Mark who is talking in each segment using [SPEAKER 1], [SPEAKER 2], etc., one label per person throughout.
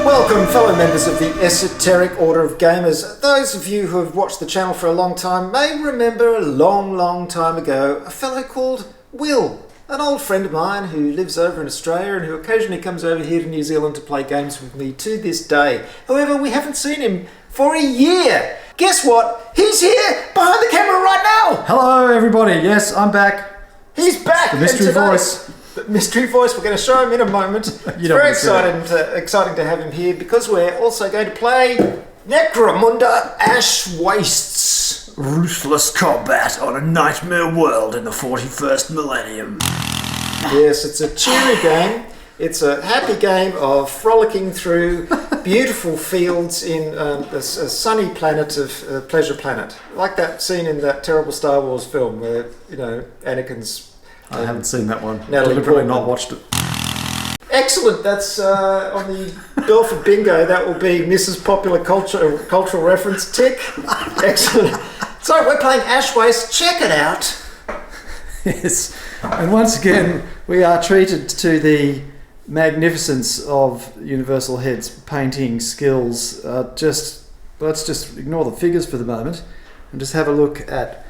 [SPEAKER 1] Welcome, fellow members of the Esoteric Order of Gamers. Those of you who have watched the channel for a long time may remember a long time ago a fellow called Will, an old friend of mine who lives over in Australia and who occasionally comes over here to New Zealand to play games with me to this day. However, we haven't seen him for a year. Guess what? He's here behind the camera right now.
[SPEAKER 2] Hello everybody, yes, I'm back.
[SPEAKER 1] He's back.
[SPEAKER 2] The mystery voice.
[SPEAKER 1] The mystery voice, we're going to show him in a moment. It's very exciting to have him here because we're also going to play Necromunda Ash Wastes.
[SPEAKER 2] Ruthless combat on a nightmare world in the 41st millennium.
[SPEAKER 1] Yes, it's a cheery game. It's a happy game of frolicking through beautiful fields in a sunny planet of Pleasure Planet. Like that scene in that terrible Star Wars film where, you know, Anakin's...
[SPEAKER 2] I haven't seen that one.
[SPEAKER 1] Natalie
[SPEAKER 2] Deliberately
[SPEAKER 1] Portman.
[SPEAKER 2] not watched it.
[SPEAKER 1] Excellent. That's on the bill for bingo. That will be Mrs. Popular Cultural Reference tick. Excellent. So we're playing Ash Waste. Check it out.
[SPEAKER 2] Yes. And once again, we are treated to the magnificence of Universal Head's painting skills. Let's just ignore the figures for the moment and just have a look at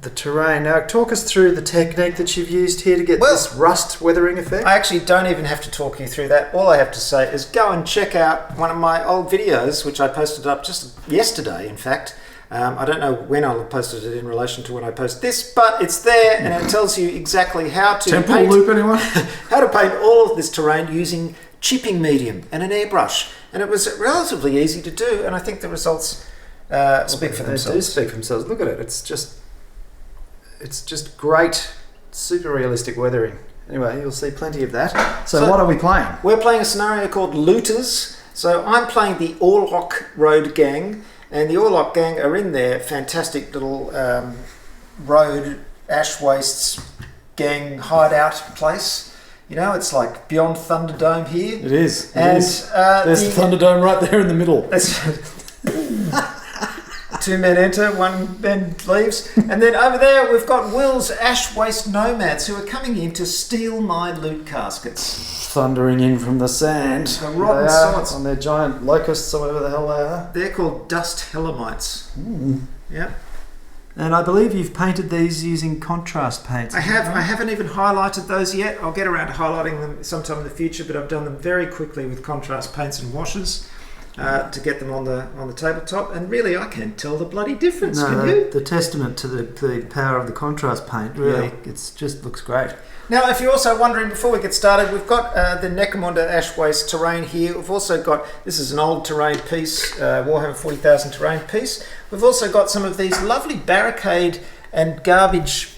[SPEAKER 2] the terrain. Now, talk us through the technique that you've used here to get this rust weathering effect.
[SPEAKER 1] I actually don't even have to talk you through that. All I have to say is go and check out one of my old videos, which I posted up just yesterday, in fact. I don't know when I'll have posted it in relation to when I post this, but it's there and it tells you exactly how to
[SPEAKER 2] Temporal loop, anyone?
[SPEAKER 1] how to paint all of this terrain using chipping medium and an airbrush. And it was relatively easy to do, and I think the results speak for themselves.
[SPEAKER 2] They do speak for themselves. Look at it. It's just great, super realistic weathering. Anyway, you'll see plenty of that. So what are we playing?
[SPEAKER 1] We're playing a scenario called Looters. So I'm playing the Orlok Road Gang, and the Orlok Gang are in their fantastic little road ash wastes gang hideout place. You know, it's like beyond Thunderdome here.
[SPEAKER 2] It is.
[SPEAKER 1] There's
[SPEAKER 2] the Thunderdome right there in the middle.
[SPEAKER 1] Two men enter, one man leaves. And then over there we've got Will's Ash Waste Nomads who are coming in to steal my loot caskets.
[SPEAKER 2] Thundering in from the sand.
[SPEAKER 1] The rotten sods.
[SPEAKER 2] On their giant locusts or whatever the hell they are.
[SPEAKER 1] They're called dust hellamites. Yeah.
[SPEAKER 2] And I believe you've painted these using contrast paints.
[SPEAKER 1] I have. I haven't even highlighted those yet. I'll get around to highlighting them sometime in the future, but I've done them very quickly with contrast paints and washes. To get them on the tabletop, and really I can't tell the bloody difference. Can you?
[SPEAKER 2] The testament to the power of the contrast paint. Really, It's just looks great.
[SPEAKER 1] Now, if you're also wondering, before we get started, we've got the Necromunda Ash Waste terrain here. We've also got, this is an old terrain piece, Warhammer 40,000 terrain piece. We've also got some of these lovely barricade and garbage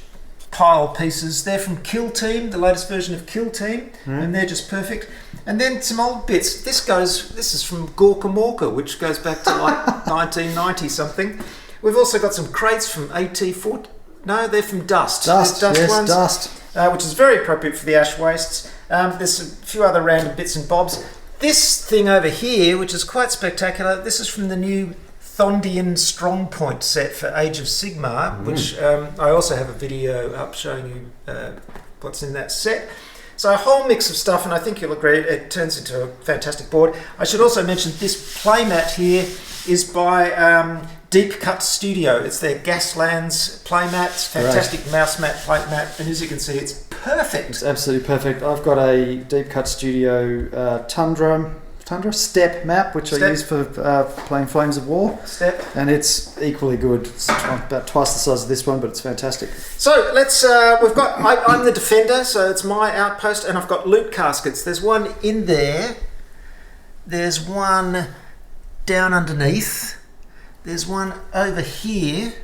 [SPEAKER 1] pile pieces. They're from Kill Team, the latest version of Kill Team, and they're just perfect. And then some old bits. This is from Gorka Morka, which goes back to like 1990 something. We've also got some crates from AT4. No, they're from Dust.
[SPEAKER 2] Dust ones,
[SPEAKER 1] which is very appropriate for the ash wastes. There's a few other random bits and bobs. This thing over here, which is quite spectacular, this is from the new Thondian Strongpoint set for Age of Sigmar, which I also have a video up showing you what's in that set. So a whole mix of stuff, and I think you'll agree it turns into a fantastic board. I should also mention this playmat here is by Deep Cut Studio. It's their Gaslands playmat. It's fantastic mouse mat, plate mat, and as you can see, it's perfect.
[SPEAKER 2] It's absolutely perfect. I've got a Deep Cut Studio Tundra Step map, which I use for playing Flames of War.
[SPEAKER 1] Step.
[SPEAKER 2] And it's equally good. It's about twice the size of this one, but it's fantastic.
[SPEAKER 1] So let's, I'm the defender, so it's my outpost, and I've got loot caskets. There's one in there. There's one down underneath. There's one over here.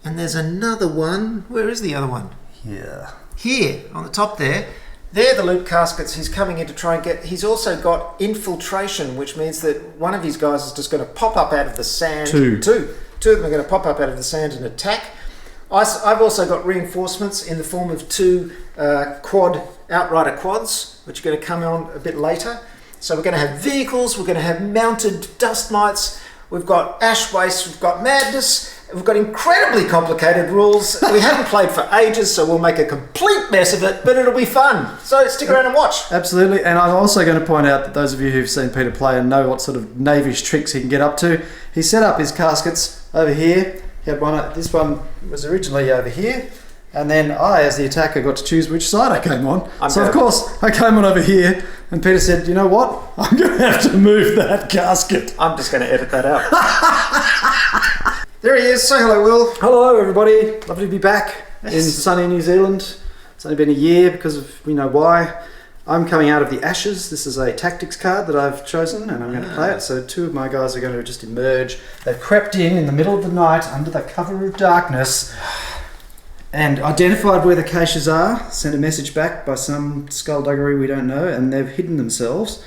[SPEAKER 1] And there's another one. Where is the other one? Here, on the top there. They're the loot caskets he's coming in to try and get. He's also got infiltration, which means that one of these guys is just going to pop up out of the sand. Two of them are going to pop up out of the sand and attack. I've also got reinforcements in the form of two outrider quads, which are going to come on a bit later. So we're going to have vehicles, we're going to have mounted dust mites, we've got ash waste, we've got madness, We've got incredibly complicated rules. We haven't played for ages, so we'll make a complete mess of it, but it'll be fun. So stick around and watch.
[SPEAKER 2] Absolutely, and I'm also going to point out that those of you who've seen Peter play and know what sort of knavish tricks he can get up to, he set up his caskets over here. He had one. This one was originally over here, and then I, as the attacker, got to choose which side I came on. Of course, I came on over here, and Peter said, "You know what? I'm going to have to move that casket."
[SPEAKER 1] I'm just going to edit that out. There he is. Say hello, Will.
[SPEAKER 2] Hello, everybody. Lovely to be back in sunny New Zealand. It's only been a year because of we know why. I'm coming out of the ashes. This is a tactics card that I've chosen and I'm going to play it. So two of my guys are going to just emerge. They've crept in the middle of the night under the cover of darkness and identified where the caches are, sent a message back by some skullduggery we don't know, and they've hidden themselves.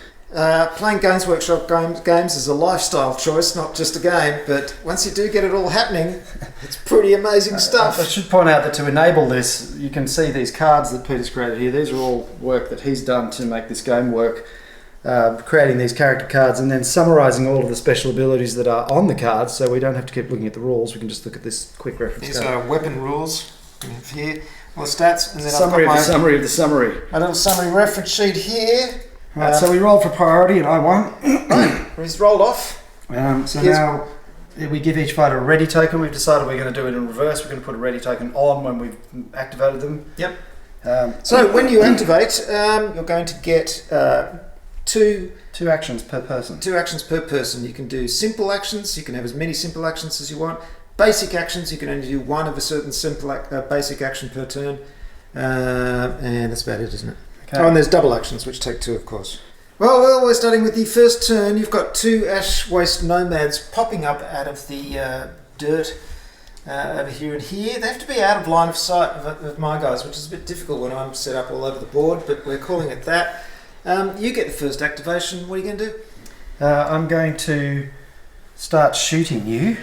[SPEAKER 1] Playing Games Workshop games is a lifestyle choice, not just a game, but once you do get it all happening, it's pretty amazing stuff.
[SPEAKER 2] I should point out that to enable this, you can see these cards that Peter's created here. These are all work that he's done to make this game work, creating these character cards and then summarising all of the special abilities that are on the cards, so we don't have to keep looking at the rules. We can just look at this quick reference
[SPEAKER 1] These
[SPEAKER 2] card.
[SPEAKER 1] are weapon rules here, all the stats, and then
[SPEAKER 2] Summary of the summary of the summary.
[SPEAKER 1] A little summary reference sheet here.
[SPEAKER 2] Right, so we rolled for priority and I won.
[SPEAKER 1] Right, he's rolled off.
[SPEAKER 2] So now we give each fighter a ready token. We've decided we're going to do it in reverse. We're going to put a ready token on when we've activated them.
[SPEAKER 1] Yep. So when you activate, you're going to get two
[SPEAKER 2] actions per person.
[SPEAKER 1] 2 actions per person. You can do simple actions. You can have as many simple actions as you want. Basic actions, you can only do one of a certain simple basic action per turn. And that's about it, isn't it?
[SPEAKER 2] Okay.
[SPEAKER 1] Oh, and there's double actions, which take 2, of course. Well, we're starting with the first turn. You've got 2 ash waste nomads popping up out of the dirt over here and here. They have to be out of line of sight of my guys, which is a bit difficult when I'm set up all over the board, but we're calling it that. You get the first activation. What are you going to do?
[SPEAKER 2] I'm going to start shooting you,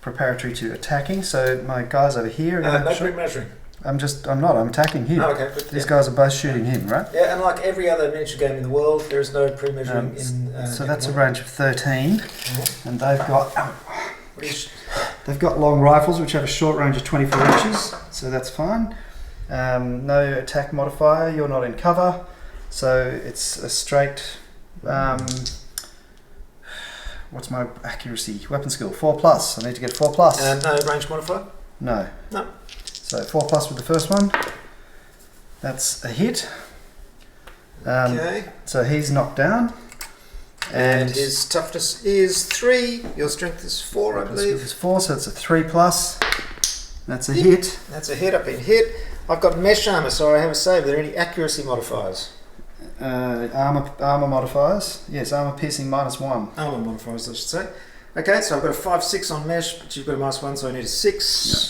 [SPEAKER 2] preparatory to attacking. So my guys over here.
[SPEAKER 1] No quick measuring.
[SPEAKER 2] I'm not. I'm attacking him.
[SPEAKER 1] Oh, okay. But,
[SPEAKER 2] These guys are both shooting him, right?
[SPEAKER 1] Yeah, and like every other miniature game in the world, there is no pre-measuring in.
[SPEAKER 2] So that's a range of 13, and they've got long rifles which have a short range of 24 inches, so that's fine. No attack modifier. You're not in cover, so it's a straight. What's my accuracy? Weapon skill 4+. I need to get 4+.
[SPEAKER 1] And no range modifier.
[SPEAKER 2] No.
[SPEAKER 1] No.
[SPEAKER 2] So 4+ with the first one. That's a hit.
[SPEAKER 1] Okay.
[SPEAKER 2] So he's knocked down.
[SPEAKER 1] And his toughness is 3. Your strength is 4, I believe.
[SPEAKER 2] It's 4, so it's a 3+. That's a hit.
[SPEAKER 1] That's a hit. I've been hit. I've got mesh armor, so I have a save. Are there any accuracy modifiers?
[SPEAKER 2] Armor modifiers. Yes, armor piercing -1.
[SPEAKER 1] Armor modifiers, I should say. Okay, so I've got a 5/6 on mesh, but you've got a -1, so I need a 6.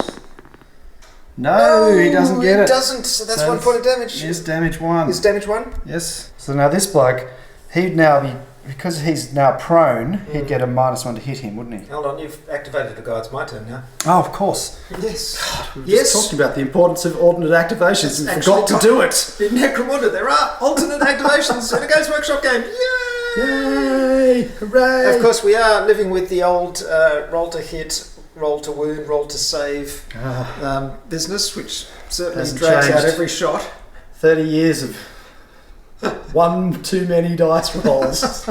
[SPEAKER 2] No, he doesn't get it.
[SPEAKER 1] He doesn't, so that's 1 point of damage.
[SPEAKER 2] Is damage 1.
[SPEAKER 1] Is damage 1?
[SPEAKER 2] Yes. So now this bloke, he'd now be, because he's now prone, he'd get a -1 to hit him, wouldn't he?
[SPEAKER 1] Hold on, you've activated the guy. It's my turn now.
[SPEAKER 2] Oh, of course.
[SPEAKER 1] Yes.
[SPEAKER 2] We were just talking about the importance of alternate activations and forgot to do it.
[SPEAKER 1] In Necromunda, there are alternate activations in a Games Workshop game. Yay!
[SPEAKER 2] Yay! Hooray!
[SPEAKER 1] Of course, we are living with the old roll to hit, roll to wound, roll to save business, which certainly
[SPEAKER 2] Hasn't
[SPEAKER 1] drags out
[SPEAKER 2] changed.
[SPEAKER 1] every shot.
[SPEAKER 2] 30 years of one too many dice rolls.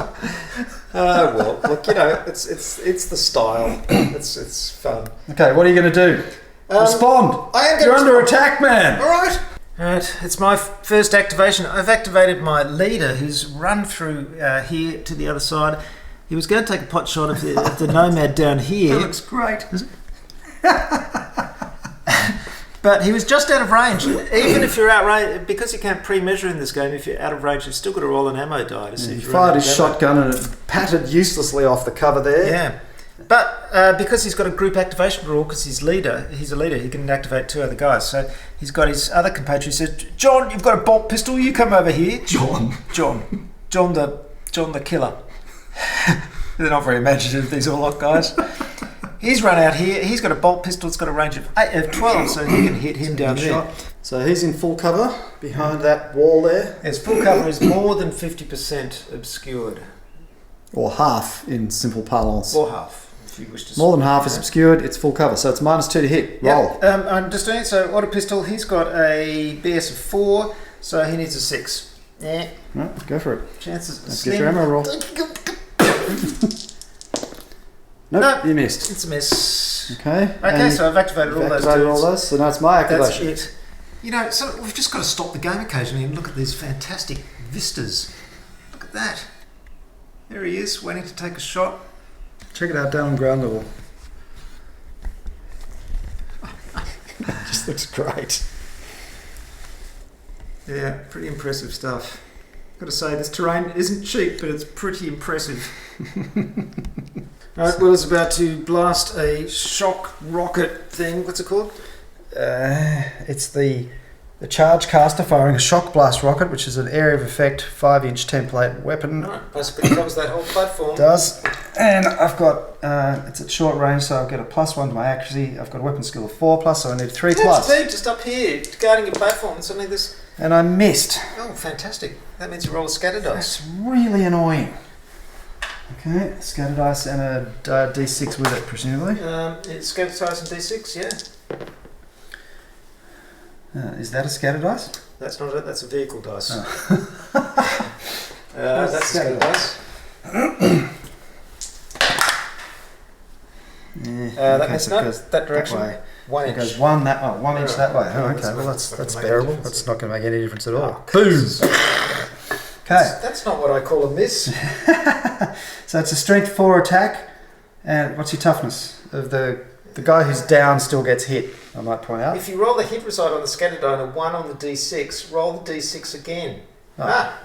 [SPEAKER 1] Well, look, you know, it's the style. It's fun.
[SPEAKER 2] Okay, what are you going to do? Respond!
[SPEAKER 1] I am going
[SPEAKER 2] You're
[SPEAKER 1] to
[SPEAKER 2] under attack, man!
[SPEAKER 1] Alright. Alright, it's my first activation. I've activated my leader who's run through here to the other side. He was going to take a pot shot of the nomad down here.
[SPEAKER 2] That looks great.
[SPEAKER 1] But he was just out of range. Even if you're out range, because you can't pre-measure in this game, if you're out of range, you've still got to roll an ammo die to see if
[SPEAKER 2] He
[SPEAKER 1] you're
[SPEAKER 2] fired
[SPEAKER 1] running
[SPEAKER 2] his
[SPEAKER 1] ammo.
[SPEAKER 2] shotgun and it pattered uselessly off the cover there.
[SPEAKER 1] Yeah. But because he's got a group activation rule, because he's a leader, he can activate 2 other guys. So he's got his other compatriot who says, John, you've got a bolt pistol, you come over here. John the killer. They're not very imaginative, these Orlok guys. He's run out here, he's got a bolt pistol, it's got a range of 12, so he can hit him down there.
[SPEAKER 2] So he's in full cover behind that wall there.
[SPEAKER 1] His full cover is more than 50% obscured.
[SPEAKER 2] Or half in simple parlance.
[SPEAKER 1] Or half. if you wish to.
[SPEAKER 2] More than half is obscured. It's full cover, so it's -2 to hit. Roll.
[SPEAKER 1] Yep. I'm just doing it. So auto pistol. He's got a BS of 4, so he needs a 6. Yeah.
[SPEAKER 2] Right, go for it.
[SPEAKER 1] Chances.
[SPEAKER 2] Let's get your ammo roll. Nope, you missed.
[SPEAKER 1] It's a miss.
[SPEAKER 2] Okay.
[SPEAKER 1] Okay, so I've activated all those dudes.
[SPEAKER 2] So now it's my activation.
[SPEAKER 1] That's it. You know, so we've just got to stop the game occasionally and look at these fantastic vistas. Look at that. There he is, waiting to take a shot.
[SPEAKER 2] Check it out down on ground level. It just looks great.
[SPEAKER 1] Yeah, pretty impressive stuff. Got to say, this terrain isn't cheap, but it's pretty impressive. Alright, Will's about to blast a shock rocket thing. What's it called?
[SPEAKER 2] It's the charge caster firing a shock blast rocket, which is an area of effect 5-inch template weapon.
[SPEAKER 1] Alright, basically covers that whole platform.
[SPEAKER 2] Does. And I've got, it's at short range, so I've got a +1 to my accuracy. I've got a weapon skill of 4+, so I need 3+.
[SPEAKER 1] That's big, just up here, guarding your platform, and suddenly this...
[SPEAKER 2] And I missed.
[SPEAKER 1] Oh, fantastic. That means you roll a scatter dice.
[SPEAKER 2] That's really annoying. Okay, scatter dice and a d6 with it, presumably.
[SPEAKER 1] It's scatter dice and d6, yeah.
[SPEAKER 2] Is that a scatter dice?
[SPEAKER 1] That's not it, that's a vehicle dice.
[SPEAKER 2] Oh.
[SPEAKER 1] That's a scatter dice. That means no, that direction.
[SPEAKER 2] That way.
[SPEAKER 1] 1 inch.
[SPEAKER 2] It goes one inch that way. Oh, okay, well that's bearable. That's not going to make any difference at all. Boom! Okay.
[SPEAKER 1] That's not what I call a miss.
[SPEAKER 2] So it's a strength 4 attack. And what's your toughness? Of the guy who's down still gets hit, I might point out.
[SPEAKER 1] If you roll the hit result on the scatter die and a 1 on the d6, roll the d6 again.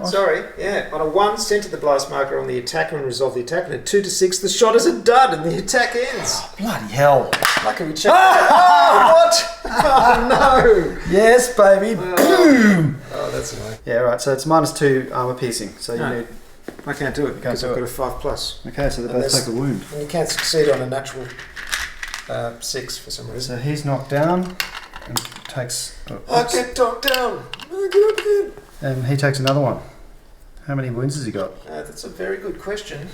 [SPEAKER 1] Sorry. Yeah. On a 1, center the blast marker on the attacker and resolve the attack. And a 2 to 6, the shot is a dud and the attack ends.
[SPEAKER 2] Oh, bloody hell.
[SPEAKER 1] Lucky we checked. Oh, what? Oh, no.
[SPEAKER 2] Yes, baby. Boom.
[SPEAKER 1] Oh, that's annoying.
[SPEAKER 2] Yeah, right. So it's -2 armor piercing. So you need...
[SPEAKER 1] I can't do it because I've got a 5+.
[SPEAKER 2] Okay, so they both take a wound.
[SPEAKER 1] And you can't succeed on a natural 6 for some reason.
[SPEAKER 2] So he's knocked down and takes...
[SPEAKER 1] I get knocked down. I get up again.
[SPEAKER 2] And he takes another one. How many wounds has he got?
[SPEAKER 1] That's a very good question.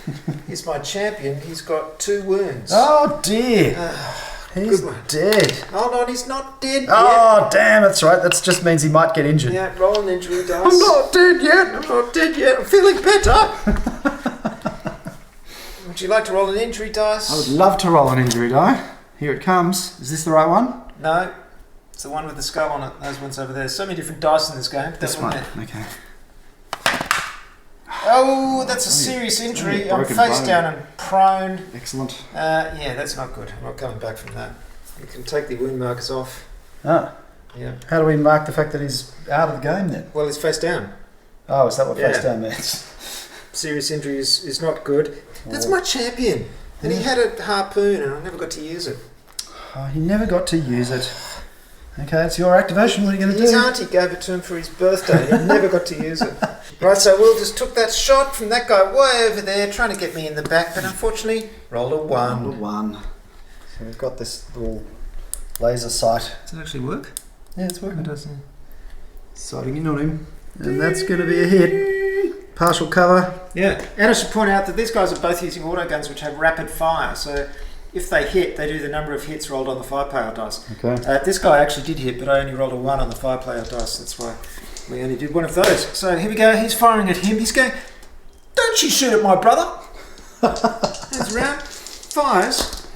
[SPEAKER 1] He's my champion. He's got 2 wounds.
[SPEAKER 2] Oh dear. He's dead.
[SPEAKER 1] Hold on, he's not dead yet.
[SPEAKER 2] Oh damn, that's right. That just means he might get injured.
[SPEAKER 1] Yeah, roll an injury dice.
[SPEAKER 2] I'm not dead yet.
[SPEAKER 1] I'm not dead yet. I'm feeling better. Would you like to roll an injury dice?
[SPEAKER 2] I would love to roll an injury die. Here it comes. Is this the right one?
[SPEAKER 1] No. It's the one with the skull on it. Those ones over there. So many different dice in this game.
[SPEAKER 2] This one. Okay.
[SPEAKER 1] Oh, that's a serious injury. I'm face down and prone.
[SPEAKER 2] Excellent.
[SPEAKER 1] Yeah, that's not good. I'm not coming back from that. You can take the wound markers off.
[SPEAKER 2] Ah.
[SPEAKER 1] Yeah.
[SPEAKER 2] How do we mark the fact that he's out of the game then?
[SPEAKER 1] Well, he's face down.
[SPEAKER 2] Oh, is that what face down means?
[SPEAKER 1] Serious injury is not good. That's my champion. And he had a harpoon and I never got to use it.
[SPEAKER 2] Oh, he never got to use it. Okay, it's your activation. What are you going to do?
[SPEAKER 1] His auntie gave it to him for his birthday and he never got to use it. Right, so Will just took that shot from that guy way over there trying to get me in the back, but unfortunately rolled a 1.
[SPEAKER 2] Rolled a 1. So we've got this little laser sight.
[SPEAKER 1] Does it actually work?
[SPEAKER 2] Yeah, it's working.
[SPEAKER 1] It does, yeah.
[SPEAKER 2] Sighting in on him. And that's going to be a hit. Partial cover.
[SPEAKER 1] Yeah, and I should point out that these guys are both using auto guns which have rapid fire, so if they hit, they do the number of hits rolled on the firepower dice.
[SPEAKER 2] Okay.
[SPEAKER 1] This guy actually did hit, but I only rolled a 1 on the firepower dice. That's why we only did one of those. So here we go. He's firing at him. He's going, "Don't you shoot at my brother!" Turns around, fires,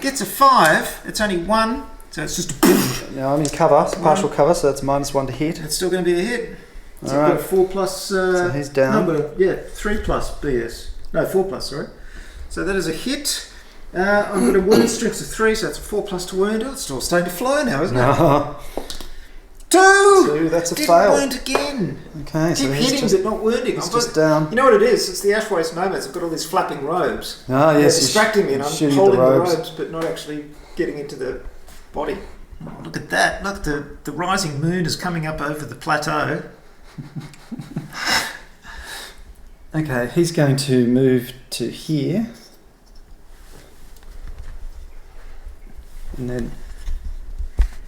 [SPEAKER 1] gets a 5. It's only 1, so it's just a boom.
[SPEAKER 2] Now I'm in cover. It's partial cover, so that's -1 to hit.
[SPEAKER 1] It's still going to be a hit. So
[SPEAKER 2] All right.
[SPEAKER 1] I've got a 4+.
[SPEAKER 2] So he's down.
[SPEAKER 1] Number, 3+ BS. No, 4+. Sorry. So that is a hit. I've got a wound strength of 3, so that's a 4+ to wound. Oh, it's still starting to flow now, isn't it? 2!
[SPEAKER 2] That's a
[SPEAKER 1] Didn't
[SPEAKER 2] fail.
[SPEAKER 1] wound again.
[SPEAKER 2] Okay, so
[SPEAKER 1] Keep
[SPEAKER 2] he's
[SPEAKER 1] hitting
[SPEAKER 2] just,
[SPEAKER 1] but not wounding.
[SPEAKER 2] he's just down.
[SPEAKER 1] You know what it is? It's the Ashways nomads. I've got all these flapping robes.
[SPEAKER 2] Ah, yes.
[SPEAKER 1] They're distracting me and I'm
[SPEAKER 2] shooting
[SPEAKER 1] holding
[SPEAKER 2] the
[SPEAKER 1] the
[SPEAKER 2] robes.
[SPEAKER 1] robes but not actually getting into the body. Oh, look at that. Look, the rising moon is coming up over the plateau.
[SPEAKER 2] Okay, he's going to move to here. And then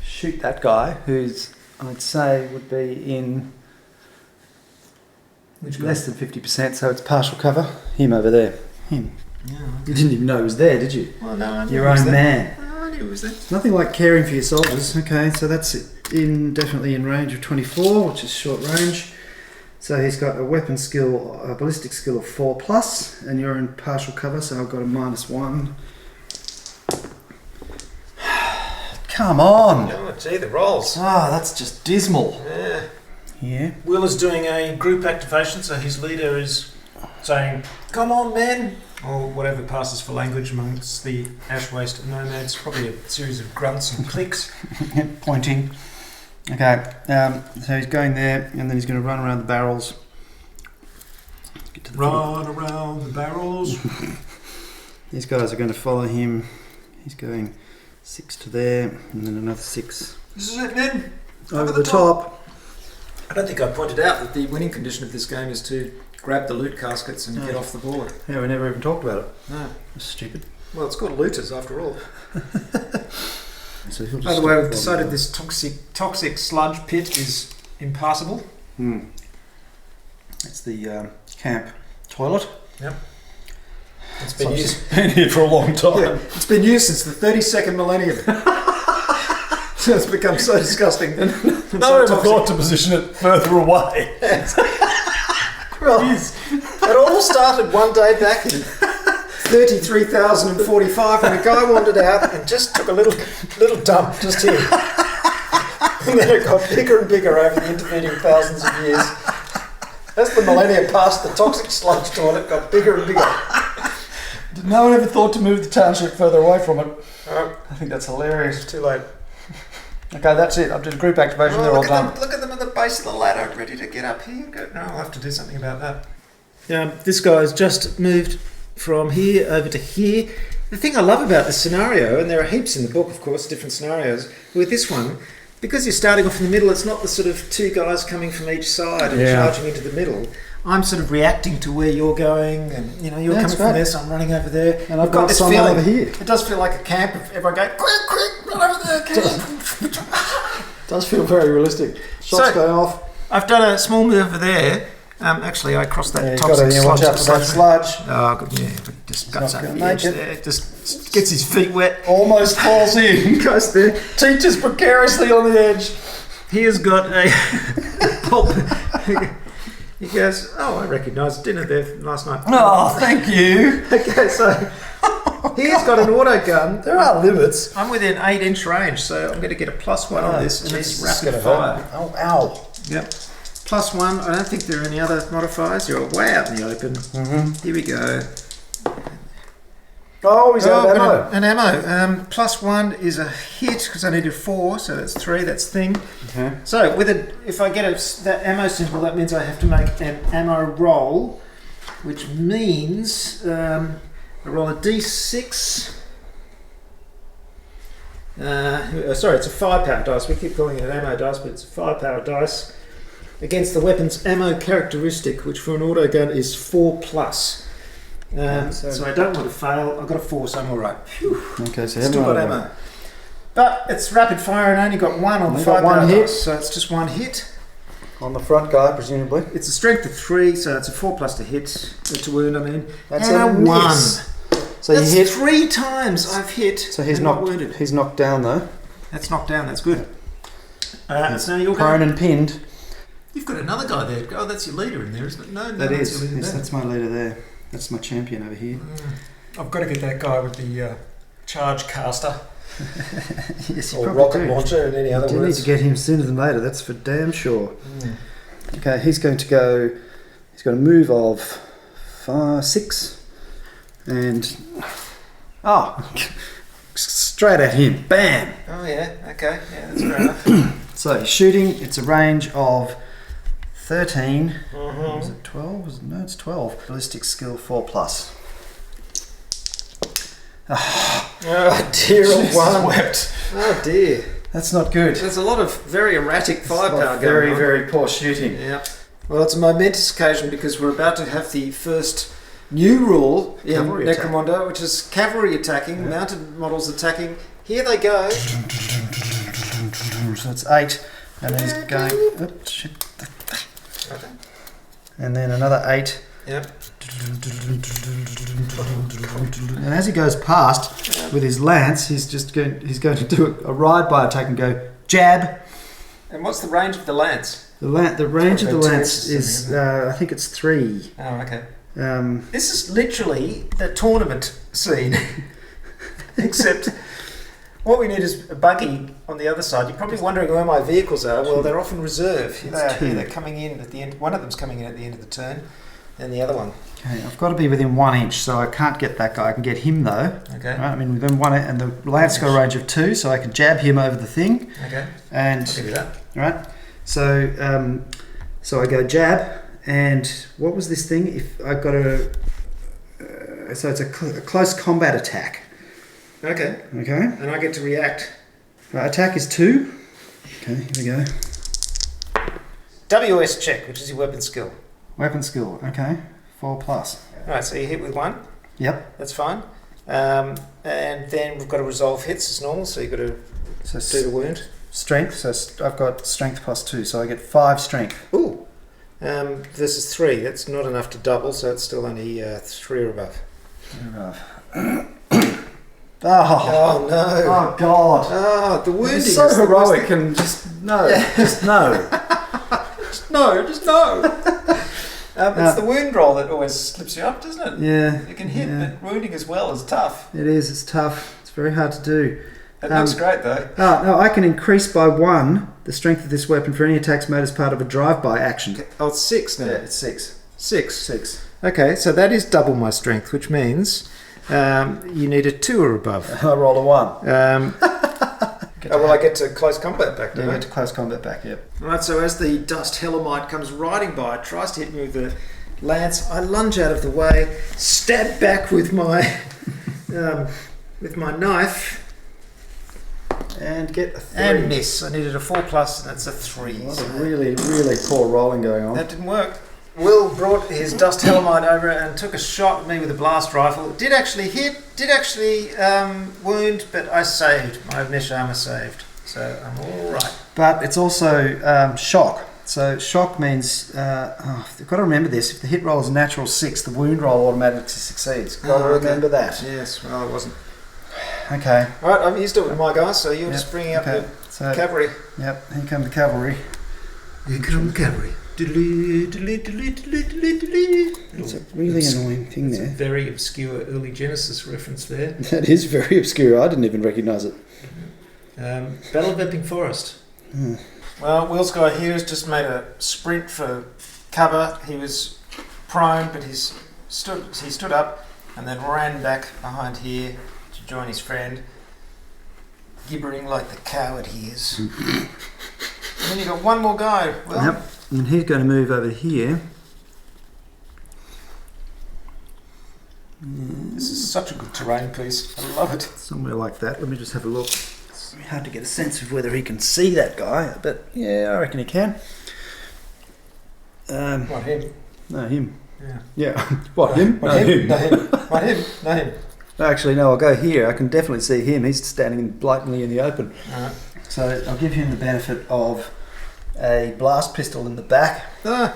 [SPEAKER 2] shoot that guy, who's, I'd say, would be in
[SPEAKER 1] Which
[SPEAKER 2] less than 50%, so it's partial cover. Him over there. Him.
[SPEAKER 1] Yeah.
[SPEAKER 2] You didn't even know he was there, did you?
[SPEAKER 1] Well, no, I knew
[SPEAKER 2] Your
[SPEAKER 1] he was
[SPEAKER 2] own
[SPEAKER 1] there.
[SPEAKER 2] man.
[SPEAKER 1] I knew he was there.
[SPEAKER 2] Nothing like caring for your soldiers. Okay, so that's definitely in range of 24, which is short range. So he's got a weapon skill, a ballistic skill of 4+, and you're in partial cover, so I've got a -1. Come on!
[SPEAKER 1] Oh, gee, the rolls.
[SPEAKER 2] Ah, that's just dismal.
[SPEAKER 1] Yeah.
[SPEAKER 2] Yeah.
[SPEAKER 1] Will is doing a group activation, so his leader is saying, "Come on, men," or whatever passes for language amongst the ash waste nomads. Probably a series of grunts and clicks.
[SPEAKER 2] Pointing. Okay, so he's going there, and then he's going to run around the barrels. Get to the
[SPEAKER 1] Run around the barrels.
[SPEAKER 2] These guys are going to follow him. He's going 6 to there, and then another 6
[SPEAKER 1] This is it, men.
[SPEAKER 2] over the top.
[SPEAKER 1] I don't think I pointed out that the winning condition of this game is to grab the loot caskets and get off the board.
[SPEAKER 2] Yeah, we never even talked about it.
[SPEAKER 1] No.
[SPEAKER 2] That's stupid.
[SPEAKER 1] Well, it's called looters after all.
[SPEAKER 2] So he'll just
[SPEAKER 1] By the way, we've
[SPEAKER 2] stop
[SPEAKER 1] decided
[SPEAKER 2] following
[SPEAKER 1] this toxic sludge pit is impassable.
[SPEAKER 2] them. It's the camp toilet.
[SPEAKER 1] It's been used.
[SPEAKER 2] Been here for a long time.
[SPEAKER 1] Yeah, it's been used since the 32nd millennium. So it's become so disgusting.
[SPEAKER 3] No one ever thought to position it further away.
[SPEAKER 1] Well, it all started one day back in 33,045 when a guy wandered out and just took a little dump just here. And then it got bigger and bigger over the intervening thousands of years. As the millennium passed, the toxic sludge toilet got bigger and bigger.
[SPEAKER 3] No one ever thought to move the township further away from it.
[SPEAKER 1] I
[SPEAKER 2] think that's hilarious.
[SPEAKER 1] It's too late.
[SPEAKER 2] Okay, that's it. I've done group activation. They're all done.
[SPEAKER 1] Look at them at the base of the ladder, ready to get up here. No, I'll have to do something about that. This guy's just moved from here over to here. The thing I love about this scenario, and there are heaps in the book, of course, different scenarios, with this one, because you're starting off in the middle, it's not the sort of two guys coming from each side and charging into the middle. I'm sort of reacting to where you're going, and you're coming from there, so I'm running over there.
[SPEAKER 2] And I've got this feeling over here.
[SPEAKER 1] It does feel like a camp of everyone going, quick, run over there, camp.
[SPEAKER 2] Does feel very realistic. Shots going off.
[SPEAKER 1] I've done a small move over there. Actually, I crossed that
[SPEAKER 2] You've
[SPEAKER 1] toxic
[SPEAKER 2] got to
[SPEAKER 1] sludge.
[SPEAKER 2] watch out for that sludge.
[SPEAKER 1] Oh, good, yeah, but just guts
[SPEAKER 2] not
[SPEAKER 1] up
[SPEAKER 2] gonna
[SPEAKER 1] the edge
[SPEAKER 2] make it.
[SPEAKER 1] there. Just gets his feet wet.
[SPEAKER 3] Almost falls in.
[SPEAKER 1] Goes there.
[SPEAKER 3] Teacher's precariously on the edge.
[SPEAKER 1] He has got a pulp. He goes, oh, I recognise dinner there last night.
[SPEAKER 3] Oh, thank you.
[SPEAKER 1] Okay, so he's got an auto gun.
[SPEAKER 3] There are limits.
[SPEAKER 1] I'm within 8-inch range, so I'm going to get a +1 on this, and it's rapid fire.
[SPEAKER 3] Oh, ow.
[SPEAKER 1] Yep. +1. I don't think there are any other modifiers. You're way out in the open. Here we go.
[SPEAKER 3] Oh, he's out of ammo.
[SPEAKER 1] An ammo. +1 is a hit because I needed 4, so that's 3. That's thing.
[SPEAKER 2] Okay.
[SPEAKER 1] So if I get that ammo symbol, that means I have to make an ammo roll, which means I roll a d6. Sorry, it's a firepower dice. We keep calling it an ammo dice, but it's a firepower dice against the weapon's ammo characteristic, which for an auto gun is 4+. So I don't want to fail. I've got a 4, so I'm all right. Phew.
[SPEAKER 2] Okay, so
[SPEAKER 1] Still got ammo. But it's rapid fire and only got 1 on the firepower dice, so it's just 1 hit.
[SPEAKER 2] On the front guy, presumably.
[SPEAKER 1] It's a strength of 3, so it's a 4+ to hit, to wound. I mean,
[SPEAKER 2] That's
[SPEAKER 1] and
[SPEAKER 2] a
[SPEAKER 1] a 1.
[SPEAKER 2] miss. So
[SPEAKER 1] That's
[SPEAKER 2] you hit.
[SPEAKER 1] 3 times I've hit.
[SPEAKER 2] So he's
[SPEAKER 1] and
[SPEAKER 2] knocked.
[SPEAKER 1] wounded.
[SPEAKER 2] He's knocked down though.
[SPEAKER 1] That's knocked down. That's good. So now you're
[SPEAKER 2] Prone
[SPEAKER 1] going.
[SPEAKER 2] and pinned.
[SPEAKER 1] You've got another guy there. Oh, that's your leader in there, isn't it? No,
[SPEAKER 2] That
[SPEAKER 1] that's
[SPEAKER 2] is.
[SPEAKER 1] your leader
[SPEAKER 2] Yes,
[SPEAKER 1] there.
[SPEAKER 2] that's my leader there. That's my champion over here.
[SPEAKER 3] I've got to get that guy with the charge caster.
[SPEAKER 2] Yes, you
[SPEAKER 1] Or
[SPEAKER 2] probably
[SPEAKER 1] rocket
[SPEAKER 2] do.
[SPEAKER 1] launcher, in any other
[SPEAKER 2] You do need
[SPEAKER 1] words.
[SPEAKER 2] to get him sooner than later. That's for damn sure. Okay, he's going to go. He's got a move of 6, and straight at him. Bam.
[SPEAKER 1] Oh yeah. Okay. Yeah, that's fair enough.
[SPEAKER 2] So he's shooting. It's a range of 13.
[SPEAKER 1] Mm-hmm.
[SPEAKER 2] Was it 12? No, it's 12. Ballistic skill 4+.
[SPEAKER 1] Oh dear,
[SPEAKER 3] Jesus
[SPEAKER 1] one.
[SPEAKER 3] wept.
[SPEAKER 1] Oh dear.
[SPEAKER 2] That's not good.
[SPEAKER 1] There's a lot of very erratic firepower
[SPEAKER 2] Very,
[SPEAKER 1] going on.
[SPEAKER 2] very poor shooting.
[SPEAKER 1] Yeah. Well, it's a momentous occasion because we're about to have the first new rule in
[SPEAKER 2] Cavalry attack.
[SPEAKER 1] Necromunda, which is cavalry attacking, mounted models attacking. Here they go.
[SPEAKER 2] So it's 8, and then he's going. Oops, shit.
[SPEAKER 1] Okay.
[SPEAKER 2] And then another 8.
[SPEAKER 1] Yep.
[SPEAKER 2] And as he goes past with his lance, he's going to do a ride-by attack and go jab.
[SPEAKER 1] And what's the range of the lance?
[SPEAKER 2] The range of the
[SPEAKER 1] About
[SPEAKER 2] lance is, I think it's 3.
[SPEAKER 1] Oh, okay.
[SPEAKER 2] Um,
[SPEAKER 1] This is literally the tournament scene. Except what we need is a buggy on the other side. You're probably wondering where my vehicles are. Well, they're off in reserve. They're coming in at the end. One of them's coming in at the end of the turn, and the other one.
[SPEAKER 2] Okay, I've got to be within 1 inch, so I can't get that guy. I can get him though.
[SPEAKER 1] Okay.
[SPEAKER 2] Right, I mean within 1 inch, and the lance got a range of 2, so I can jab him over the thing.
[SPEAKER 1] Okay.
[SPEAKER 2] And
[SPEAKER 1] I'll give you that.
[SPEAKER 2] right, so so I go jab, and what was this thing? If I've got so it's a close combat attack.
[SPEAKER 1] Okay.
[SPEAKER 2] Okay.
[SPEAKER 1] And I get to react.
[SPEAKER 2] Right, attack is 2. Okay, here we go.
[SPEAKER 1] WS check, which is your weapon skill.
[SPEAKER 2] Weapon skill. Okay, 4 plus.
[SPEAKER 1] All right, so you hit with 1.
[SPEAKER 2] Yep.
[SPEAKER 1] That's fine. And then we've got to resolve hits as normal, so you've got to
[SPEAKER 2] So
[SPEAKER 1] do the wound.
[SPEAKER 2] strength. So I've got strength plus 2, so I get 5 strength.
[SPEAKER 1] Ooh. Versus 3. That's not enough to double, so it's still only 3 or above. Oh no!
[SPEAKER 2] Oh God!
[SPEAKER 1] Oh, the wounding
[SPEAKER 2] It's so
[SPEAKER 1] is the worst
[SPEAKER 2] heroic and just no, just no.
[SPEAKER 1] Just no. It's the wound roll that always slips you up, doesn't it?
[SPEAKER 2] Yeah.
[SPEAKER 1] You can hit, but wounding as well is tough.
[SPEAKER 2] It is. It's tough. It's very hard to do.
[SPEAKER 1] It looks great though.
[SPEAKER 2] Oh no! I can increase by 1 the strength of this weapon for any attacks made as part of a drive-by action.
[SPEAKER 1] Okay. Oh, it's 6 now.
[SPEAKER 2] Yeah, it's 6.
[SPEAKER 1] 6. Okay, so that is double my strength, which means you need a 2 or above.
[SPEAKER 2] I roll a 1.
[SPEAKER 1] I get to close combat back,
[SPEAKER 2] Yeah,
[SPEAKER 1] don't
[SPEAKER 2] you
[SPEAKER 1] I?
[SPEAKER 2] get to close combat back. Yep.
[SPEAKER 1] Right, so as the dust hellamite comes riding by, tries to hit me with the lance, I lunge out of the way, stab back with my knife,
[SPEAKER 2] And get a 3.
[SPEAKER 1] and miss. I needed a 4 plus, and that's a 3.
[SPEAKER 2] A lot
[SPEAKER 1] So
[SPEAKER 2] of really, really poor rolling going on.
[SPEAKER 1] that didn't work. Will brought his dust hellamite over and took a shot at me with a blast rifle. Did actually hit, wound, but I saved. My mesh armor saved, so I'm all right.
[SPEAKER 2] But it's also shock. So shock means you've got to remember this. If the hit roll is a natural 6, the wound roll automatically succeeds. Got to remember that.
[SPEAKER 1] Yes, well, it wasn't.
[SPEAKER 2] Okay.
[SPEAKER 1] All right, I'm used to it with my guys, so you're just bringing up the
[SPEAKER 2] So
[SPEAKER 1] cavalry.
[SPEAKER 2] yep, here come the cavalry.
[SPEAKER 1] Here come the cavalry.
[SPEAKER 2] It's a really annoying thing
[SPEAKER 3] It's a
[SPEAKER 2] there.
[SPEAKER 3] very obscure early Genesis reference there.
[SPEAKER 2] That is very obscure. I didn't even recognise it.
[SPEAKER 3] Battle of Epping Forest.
[SPEAKER 1] Well, Will's guy here has just made a sprint for cover. He was prone, but he stood up and then ran back behind here to join his friend, gibbering like the coward he is. And then you got one more guy. Will.
[SPEAKER 2] Yep. And he's going to move over here.
[SPEAKER 1] This is such a good terrain piece. I love it.
[SPEAKER 2] Somewhere like that. Let me just have a look. It's hard to get a sense of whether he can see that guy, but yeah, I reckon he can.
[SPEAKER 1] Not him.
[SPEAKER 2] No, him.
[SPEAKER 1] Yeah.
[SPEAKER 2] Yeah. What, him?
[SPEAKER 1] Not him. Not him. Not him. Not him.
[SPEAKER 2] Actually, no, I'll go here. I can definitely see him. He's standing blatantly in the open.
[SPEAKER 1] Alright.
[SPEAKER 2] So I'll give him the benefit of a blast pistol in the back.
[SPEAKER 1] Ah.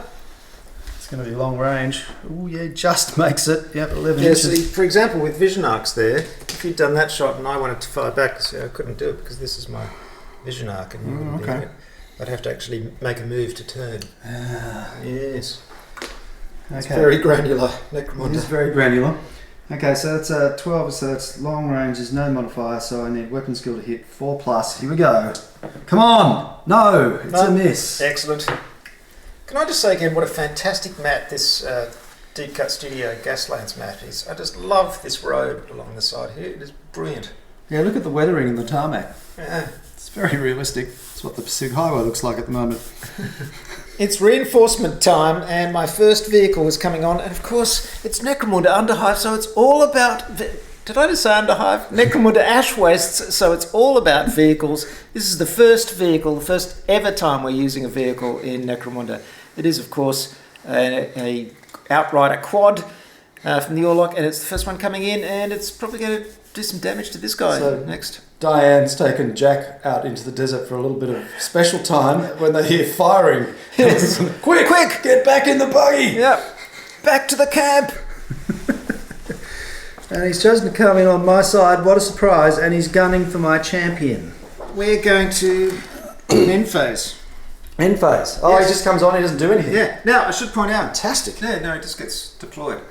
[SPEAKER 2] It's going to be long range. Oh yeah, just makes it. Yep, 11
[SPEAKER 1] Yeah,
[SPEAKER 2] inches.
[SPEAKER 1] see, for example, with vision arcs there, if you'd done that shot and I wanted to fire back, see, I couldn't do it because this is my vision arc and you wouldn't be
[SPEAKER 2] okay.
[SPEAKER 1] in it. I'd have to actually make a move to turn. Yes. It's
[SPEAKER 2] Okay.
[SPEAKER 1] very granular,
[SPEAKER 2] It
[SPEAKER 1] Necromunda.
[SPEAKER 2] is very granular. Okay, so that's 12, so that's long range, there's no modifier, so I need weapon skill to hit 4 plus. Here we go. Come on! No! It's a miss.
[SPEAKER 1] Excellent. Can I just say again what a fantastic map this Deep Cut Studio Gaslands map is. I just love this road along the side here. It is brilliant.
[SPEAKER 2] Yeah, look at the weathering in the tarmac.
[SPEAKER 1] Yeah.
[SPEAKER 2] It's very realistic. It's what the Pacific Highway looks like at the moment.
[SPEAKER 1] It's reinforcement time, and my first vehicle is coming on, and of course it's Necromunda Underhive, so it's all about... Did I just say Underhive? Necromunda Ash Wastes, so it's all about vehicles. This is the first vehicle, the first ever time we're using a vehicle in Necromunda. It is, of course, a Outrider quad from the Orlok, and it's the first one coming in, and it's probably going to do some damage to this guy
[SPEAKER 2] So-
[SPEAKER 1] next.
[SPEAKER 2] Diane's taken Jack out into the desert for a little bit of special time when they hear firing.
[SPEAKER 1] Yes.
[SPEAKER 2] Quick! Get back in the buggy!
[SPEAKER 1] Yeah, back to the cab.
[SPEAKER 2] And he's chosen to come in on my side. What a surprise! And he's gunning for my champion.
[SPEAKER 1] We're going to end phase.
[SPEAKER 2] End phase. Oh,
[SPEAKER 1] Yes.
[SPEAKER 2] he just comes on. He doesn't do anything.
[SPEAKER 1] Yeah. Now I should point out.
[SPEAKER 2] Fantastic.
[SPEAKER 1] Yeah, no, it just gets deployed.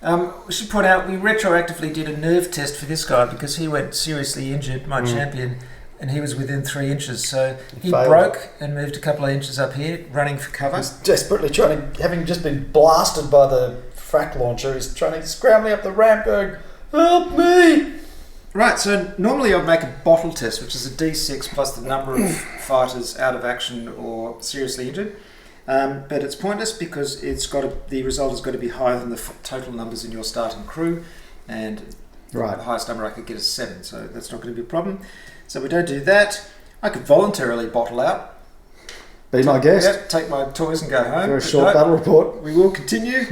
[SPEAKER 1] We should point out we retroactively did a nerve test for this guy because he went seriously injured, my champion, and he was within 3 inches. So he
[SPEAKER 2] Failed.
[SPEAKER 1] broke and moved a couple of inches up here, running for cover.
[SPEAKER 2] He's desperately trying to, having just been blasted by the frack launcher, he's trying to scrambling up the ramp, going, "Help me!"
[SPEAKER 1] Right, so normally I'd make a bottle test, which is a D6 plus the number of fighters out of action or seriously injured. But it's pointless because the result has got to be higher than the total numbers in your starting crew, and
[SPEAKER 2] Right.
[SPEAKER 1] the highest number I could get is 7, so that's not going to be a problem. So we don't do that. I could voluntarily bottle out.
[SPEAKER 2] Be my guest.
[SPEAKER 1] Yep, take my toys and go home.
[SPEAKER 2] Very
[SPEAKER 1] But
[SPEAKER 2] short
[SPEAKER 1] no,
[SPEAKER 2] battle report.
[SPEAKER 1] we will continue.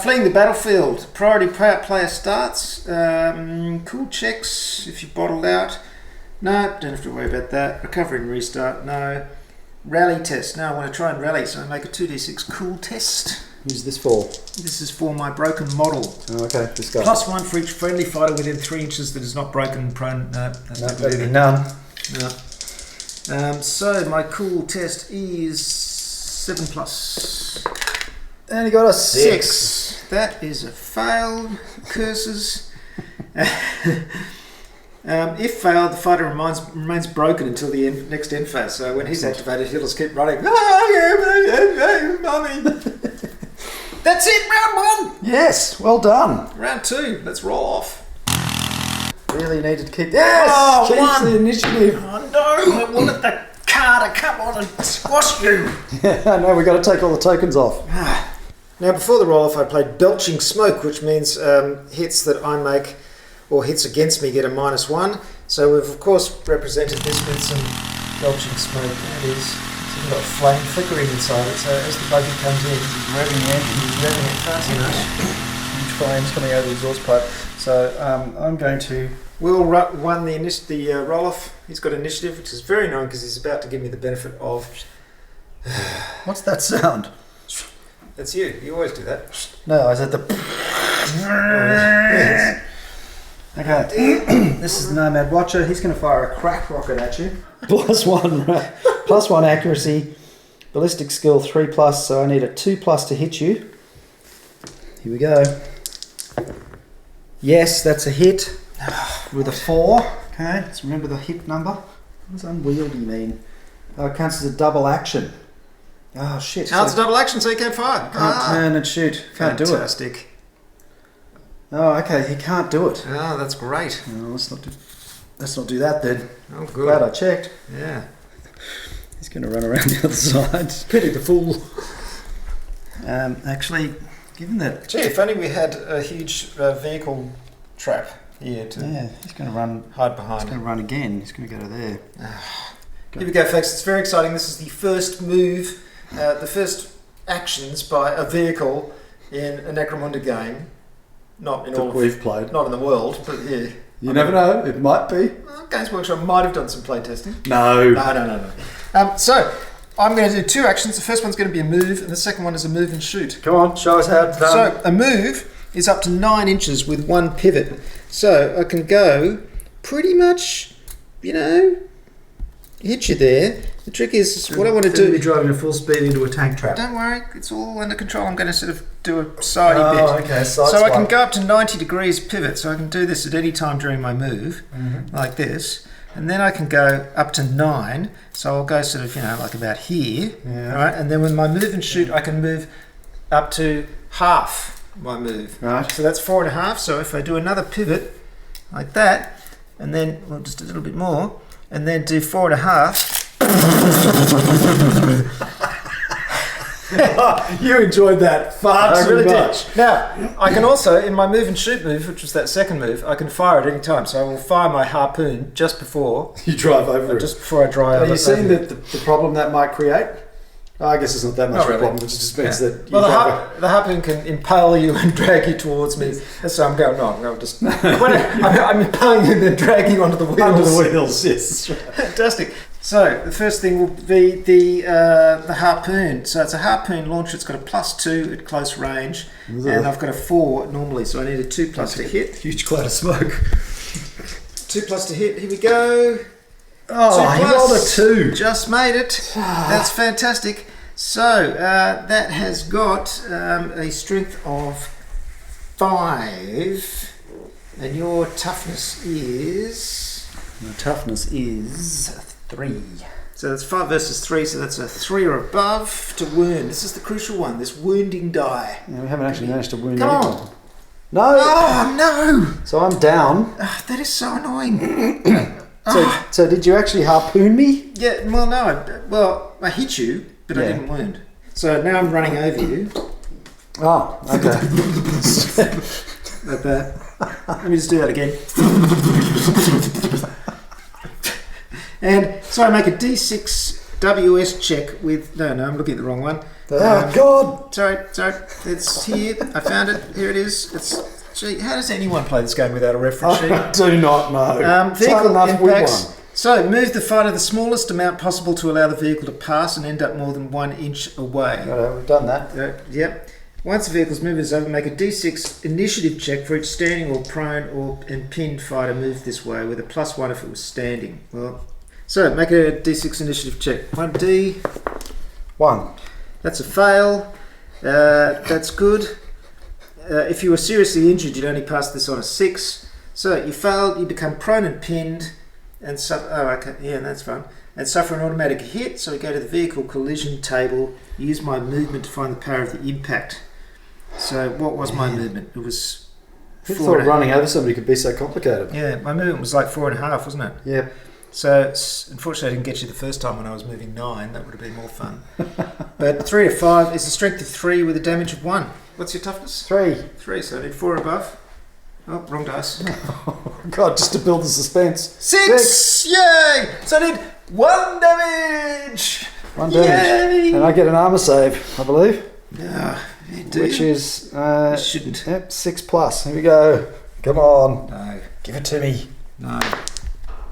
[SPEAKER 1] Fleeing the battlefield. Priority player starts. Cool checks if you bottled out. No, don't have to worry about that. Recovery and restart. No. Rally test. Now I want to try and rally, so I make a 2d6 cool test.
[SPEAKER 2] Who's this for?
[SPEAKER 1] This is for my broken model.
[SPEAKER 2] Oh, okay, this guy.
[SPEAKER 1] +1 for each friendly fighter within 3 inches that is not broken and prone. No, that's
[SPEAKER 2] No,
[SPEAKER 1] not
[SPEAKER 2] that'd be
[SPEAKER 1] good.
[SPEAKER 2] none.
[SPEAKER 1] No. So my cool test is 7+.
[SPEAKER 2] And he got a
[SPEAKER 1] 6. That is a fail. Curses. If failed, the fighter remains broken until the next end phase. So when he's activated, he'll just keep running. Mummy. That's it, round 1.
[SPEAKER 2] Yes, well done.
[SPEAKER 1] Round 2. Let's roll off.
[SPEAKER 2] Really needed to keep. Yes,
[SPEAKER 1] Oh,
[SPEAKER 2] keeps
[SPEAKER 1] one.
[SPEAKER 2] the initiative.
[SPEAKER 1] Oh no! I wanted the car to come on and squash you.
[SPEAKER 2] Yeah, no, we got to take all the tokens off.
[SPEAKER 1] Now, before the roll-off, I played Belching Smoke, which means hits that I make or hits against me get a -1. So we've, of course, represented this with some Belching Smoke. That is, so we've got flame flickering inside it. So as the buggy comes in, he's revving the engine, he's revving it fast enough.
[SPEAKER 2] Huge flames coming out of the exhaust pipe. So I'm going to.
[SPEAKER 1] Will won the roll-off. He's got initiative, which is very annoying because he's about to give me the benefit of...
[SPEAKER 2] What's that sound?
[SPEAKER 1] That's you. You always do that.
[SPEAKER 2] No, I said the.
[SPEAKER 1] Yes.
[SPEAKER 2] Okay. This is Nomad Watcher. He's going to fire a crack rocket at you. +1 accuracy. Ballistic skill 3+. So I need a 2+ to hit you. Here we go. Yes, that's a hit with a 4. Okay, let's remember the hit number. What does unwieldy mean? Oh, it counts as a double action. Oh shit!
[SPEAKER 1] Now it's a double action, so you can't fire.
[SPEAKER 2] Can't turn and shoot. Can't do it.
[SPEAKER 1] Fantastic.
[SPEAKER 2] Oh, okay. He can't do it.
[SPEAKER 1] Oh, that's great.
[SPEAKER 2] Oh, let's not do that then.
[SPEAKER 1] Oh,
[SPEAKER 2] Glad
[SPEAKER 1] good.
[SPEAKER 2] I checked.
[SPEAKER 1] Yeah.
[SPEAKER 2] He's going to run around the other side. Pity the fool. Actually, given that.
[SPEAKER 1] Gee, if only we had a huge vehicle trap here to
[SPEAKER 2] He's going to run.
[SPEAKER 1] hide
[SPEAKER 2] He's
[SPEAKER 1] behind.
[SPEAKER 2] going to run again. He's going to go to there.
[SPEAKER 1] Here we go, folks. It's very exciting. This is the first move, the first actions by a vehicle in a Necromunda game. Not in all,
[SPEAKER 2] we've played.
[SPEAKER 1] not in the world, but here.
[SPEAKER 2] You never know. It might be.
[SPEAKER 1] Games Workshop might have done some play testing.
[SPEAKER 2] No.
[SPEAKER 1] No. So I'm going to do 2 actions. The first one's going to be a move, and the second one is a move and shoot.
[SPEAKER 2] Come on, show us how it's done.
[SPEAKER 1] So a move is up to 9 inches with 1 pivot. So I can go pretty much, hit you there. The trick is what I want to do.
[SPEAKER 2] Be driving at full speed into a tank trap.
[SPEAKER 1] Don't worry, it's all under control. I'm going to sort of do a sidey bit.
[SPEAKER 2] Okay.
[SPEAKER 1] So I can go up to 90 degrees pivot. So I can do this at any time during my move, like this. And then I can go up to 9. So I'll go sort of, like about here.
[SPEAKER 2] Yeah.
[SPEAKER 1] All right. And then with my move and shoot, I can move up to half my move.
[SPEAKER 2] Right.
[SPEAKER 1] So that's 4.5. So if I do another pivot like that, and then just a little bit more, and then do 4.5.
[SPEAKER 2] You enjoyed that far
[SPEAKER 1] I
[SPEAKER 2] too
[SPEAKER 1] really
[SPEAKER 2] much.
[SPEAKER 1] did. Now, I can also, in my move and shoot move, which was that second move, I can fire at any time. So I will fire my harpoon just before
[SPEAKER 2] You drive over it.
[SPEAKER 1] just before I dry
[SPEAKER 2] Are
[SPEAKER 1] over.
[SPEAKER 2] you seeing the problem that might create? Oh, I guess it's not that much
[SPEAKER 1] Not
[SPEAKER 2] of a
[SPEAKER 1] really.
[SPEAKER 2] problem. It just means that you
[SPEAKER 1] Well,
[SPEAKER 2] drive
[SPEAKER 1] the harpoon can impale you and drag you towards me. That's what I'm going. No, I'm just. I'm impaling you and then dragging you onto the wheels.
[SPEAKER 2] under the wheels. Yes.
[SPEAKER 1] Fantastic. So the first thing will be the harpoon. So it's a harpoon launcher. It's got a +2 at close range, and I've got a 4 normally. So I need a 2+ to hit.
[SPEAKER 2] Huge cloud of smoke.
[SPEAKER 1] 2+ to hit. Here we go.
[SPEAKER 2] Oh, he rolled a 2.
[SPEAKER 1] Just made it. That's fantastic. So that has got a strength of 5, and your toughness is.
[SPEAKER 2] My toughness is 3.
[SPEAKER 1] So that's 5 versus 3. So that's a 3 or above to wound. This is the crucial one. This wounding die.
[SPEAKER 2] Yeah, we haven't actually managed to wound
[SPEAKER 1] Come
[SPEAKER 2] anyone.
[SPEAKER 1] on.
[SPEAKER 2] No.
[SPEAKER 1] Oh no!
[SPEAKER 2] So I'm down.
[SPEAKER 1] That is so annoying.
[SPEAKER 2] So did you actually harpoon me?
[SPEAKER 1] Yeah. Well, no. I hit you, but I didn't wound. So now I'm running over you.
[SPEAKER 2] Oh, okay.
[SPEAKER 1] Like that. Let me just do that again. And so I make a D6 WS check with. No, I'm looking at the wrong one.
[SPEAKER 2] Oh God!
[SPEAKER 1] Sorry. It's here. I found it. Here it is. Gee, how does anyone play this game without a reference sheet?
[SPEAKER 2] I do not know.
[SPEAKER 1] Vehicle impacts. So move the fighter the smallest amount possible to allow the vehicle to pass and end up more than 1 inch away.
[SPEAKER 2] We've done that.
[SPEAKER 1] Yep. Once the vehicle's movement is over, make a D6 initiative check for each standing or prone and pinned fighter moved this way, with a +1 if it was standing. Well, so make a D6 initiative check. 1D.
[SPEAKER 2] 1.
[SPEAKER 1] That's a fail. That's good. If you were seriously injured, you'd only pass this on a 6. So you failed. You become prone and pinned, and that's fun. And suffer an automatic hit. So we go to the vehicle collision table. Use my movement to find the power of the impact. So what was my movement? It was.
[SPEAKER 2] I thought running over somebody could be so complicated.
[SPEAKER 1] Yeah, my movement was like 4.5, wasn't it?
[SPEAKER 2] Yeah.
[SPEAKER 1] So unfortunately, I didn't get you the first time when I was moving 9. That would have been more fun. But 3 to 5 is a strength of 3 with a damage of 1. What's your toughness?
[SPEAKER 2] 3.
[SPEAKER 1] 3. So I need 4 above. Oh, wrong dice.
[SPEAKER 2] God, just to build the suspense.
[SPEAKER 1] 6! Yay! So I need 1 damage.
[SPEAKER 2] 1 damage.
[SPEAKER 1] Yay!
[SPEAKER 2] And I get an armor save, I believe.
[SPEAKER 1] Yeah, you do.
[SPEAKER 2] Which is
[SPEAKER 1] You shouldn't.
[SPEAKER 2] Yep, 6+. Here we go. Come on.
[SPEAKER 1] No.
[SPEAKER 2] Give it to me.
[SPEAKER 1] No.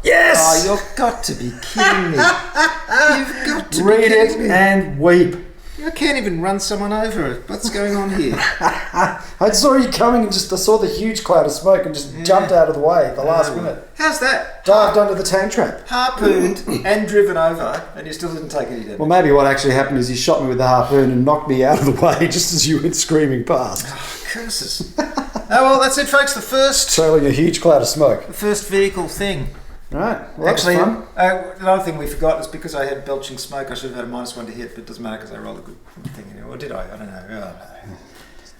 [SPEAKER 2] Yes!
[SPEAKER 1] Oh, you've got to be kidding me. You've got to
[SPEAKER 2] Read
[SPEAKER 1] be
[SPEAKER 2] it
[SPEAKER 1] kidding me.
[SPEAKER 2] and weep.
[SPEAKER 1] I can't even run someone over. What's going on here?
[SPEAKER 2] I saw you coming and I saw the huge cloud of smoke and just jumped out of the way at the last minute.
[SPEAKER 1] How's that?
[SPEAKER 2] Dived under the tank trap.
[SPEAKER 1] Harpooned and driven over, and you still didn't take any damage.
[SPEAKER 2] Well, maybe what actually happened is he shot me with the harpoon and knocked me out of the way just as you went screaming past.
[SPEAKER 1] Oh, curses. Oh, well, that's it, folks. The first
[SPEAKER 2] Trailing a huge cloud of smoke.
[SPEAKER 1] vehicle thing.
[SPEAKER 2] Right. Well,
[SPEAKER 1] Actually,
[SPEAKER 2] fun.
[SPEAKER 1] another thing we forgot is because I had belching smoke, I should have had a -1 to hit, but it doesn't matter because I rolled a good thing anyway. Or did I? I don't know. Oh, no.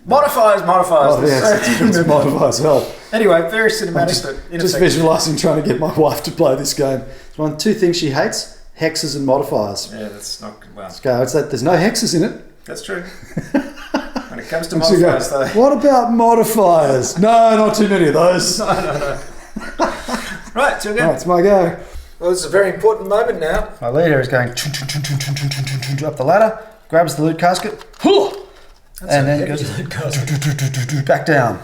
[SPEAKER 1] Modifiers.
[SPEAKER 2] Oh, yes, it's modifiers. Well,
[SPEAKER 1] Anyway, very cinematic, but
[SPEAKER 2] just
[SPEAKER 1] ineffective.
[SPEAKER 2] visualising trying to get my wife to play this game. It's 2 things she hates: hexes and modifiers.
[SPEAKER 1] Yeah, that's not good. Well,
[SPEAKER 2] Let's go. It's that there's no hexes in it.
[SPEAKER 1] that's true. When it comes to
[SPEAKER 2] And she
[SPEAKER 1] modifiers,
[SPEAKER 2] goes,
[SPEAKER 1] though.
[SPEAKER 2] what about modifiers? No, not too many of those.
[SPEAKER 1] No. Right, so again.
[SPEAKER 2] Right, it's my go.
[SPEAKER 1] Well, this is a very important moment now.
[SPEAKER 2] My leader is going up the ladder, grabs the loot casket, and then goes back down.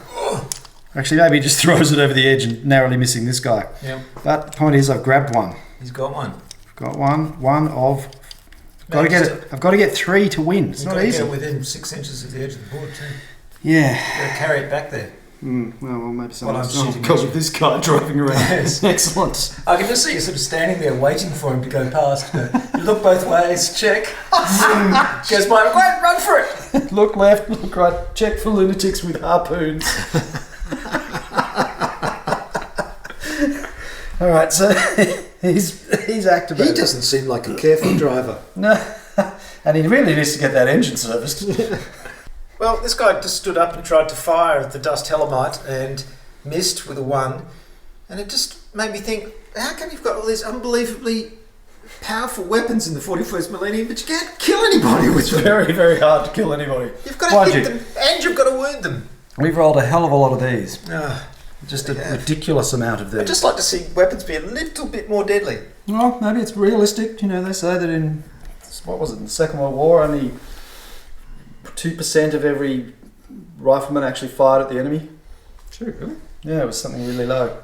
[SPEAKER 2] Actually, maybe he just throws it over the edge and narrowly missing this guy.
[SPEAKER 1] Yeah.
[SPEAKER 2] But the point is, I've grabbed one.
[SPEAKER 1] He's got one.
[SPEAKER 2] Got one. One of. Got to get it. I've got to get 3 to win. It's not easy.
[SPEAKER 1] Get within 6 inches of the edge of the board too.
[SPEAKER 2] Yeah.
[SPEAKER 1] You've got to carry it back there.
[SPEAKER 2] Well, maybe someone
[SPEAKER 1] I'm
[SPEAKER 2] else.
[SPEAKER 1] shooting
[SPEAKER 2] Because
[SPEAKER 1] you.
[SPEAKER 2] of this guy driving around.
[SPEAKER 1] Yes.
[SPEAKER 2] Excellent.
[SPEAKER 1] I can just see you sort of standing there waiting for him to go past. You look both ways, check. Zoom. Goes by. Right, run for it.
[SPEAKER 2] Look left, look right. Check for lunatics with harpoons. All right, so he's activated.
[SPEAKER 1] He doesn't seem like a careful driver.
[SPEAKER 2] No, and he really needs to get that engine serviced.
[SPEAKER 1] Well, this guy just stood up and tried to fire the dust hellamite and missed with a 1. And it just made me think, how come you've got all these unbelievably powerful weapons in the 41st millennium, but you can't kill anybody with them?
[SPEAKER 2] Very, very hard to kill anybody.
[SPEAKER 1] You've got to hit them and you've got to wound them.
[SPEAKER 2] We've rolled a hell of a lot of these.
[SPEAKER 1] Oh,
[SPEAKER 2] Just a ridiculous amount of these.
[SPEAKER 1] I'd just like to see weapons be a little bit more deadly.
[SPEAKER 2] Well, maybe it's realistic. You know, they say that in, what was it, in the Second World War, only 2% of every rifleman actually fired at the enemy.
[SPEAKER 1] True, really?
[SPEAKER 2] Yeah, it was something really low.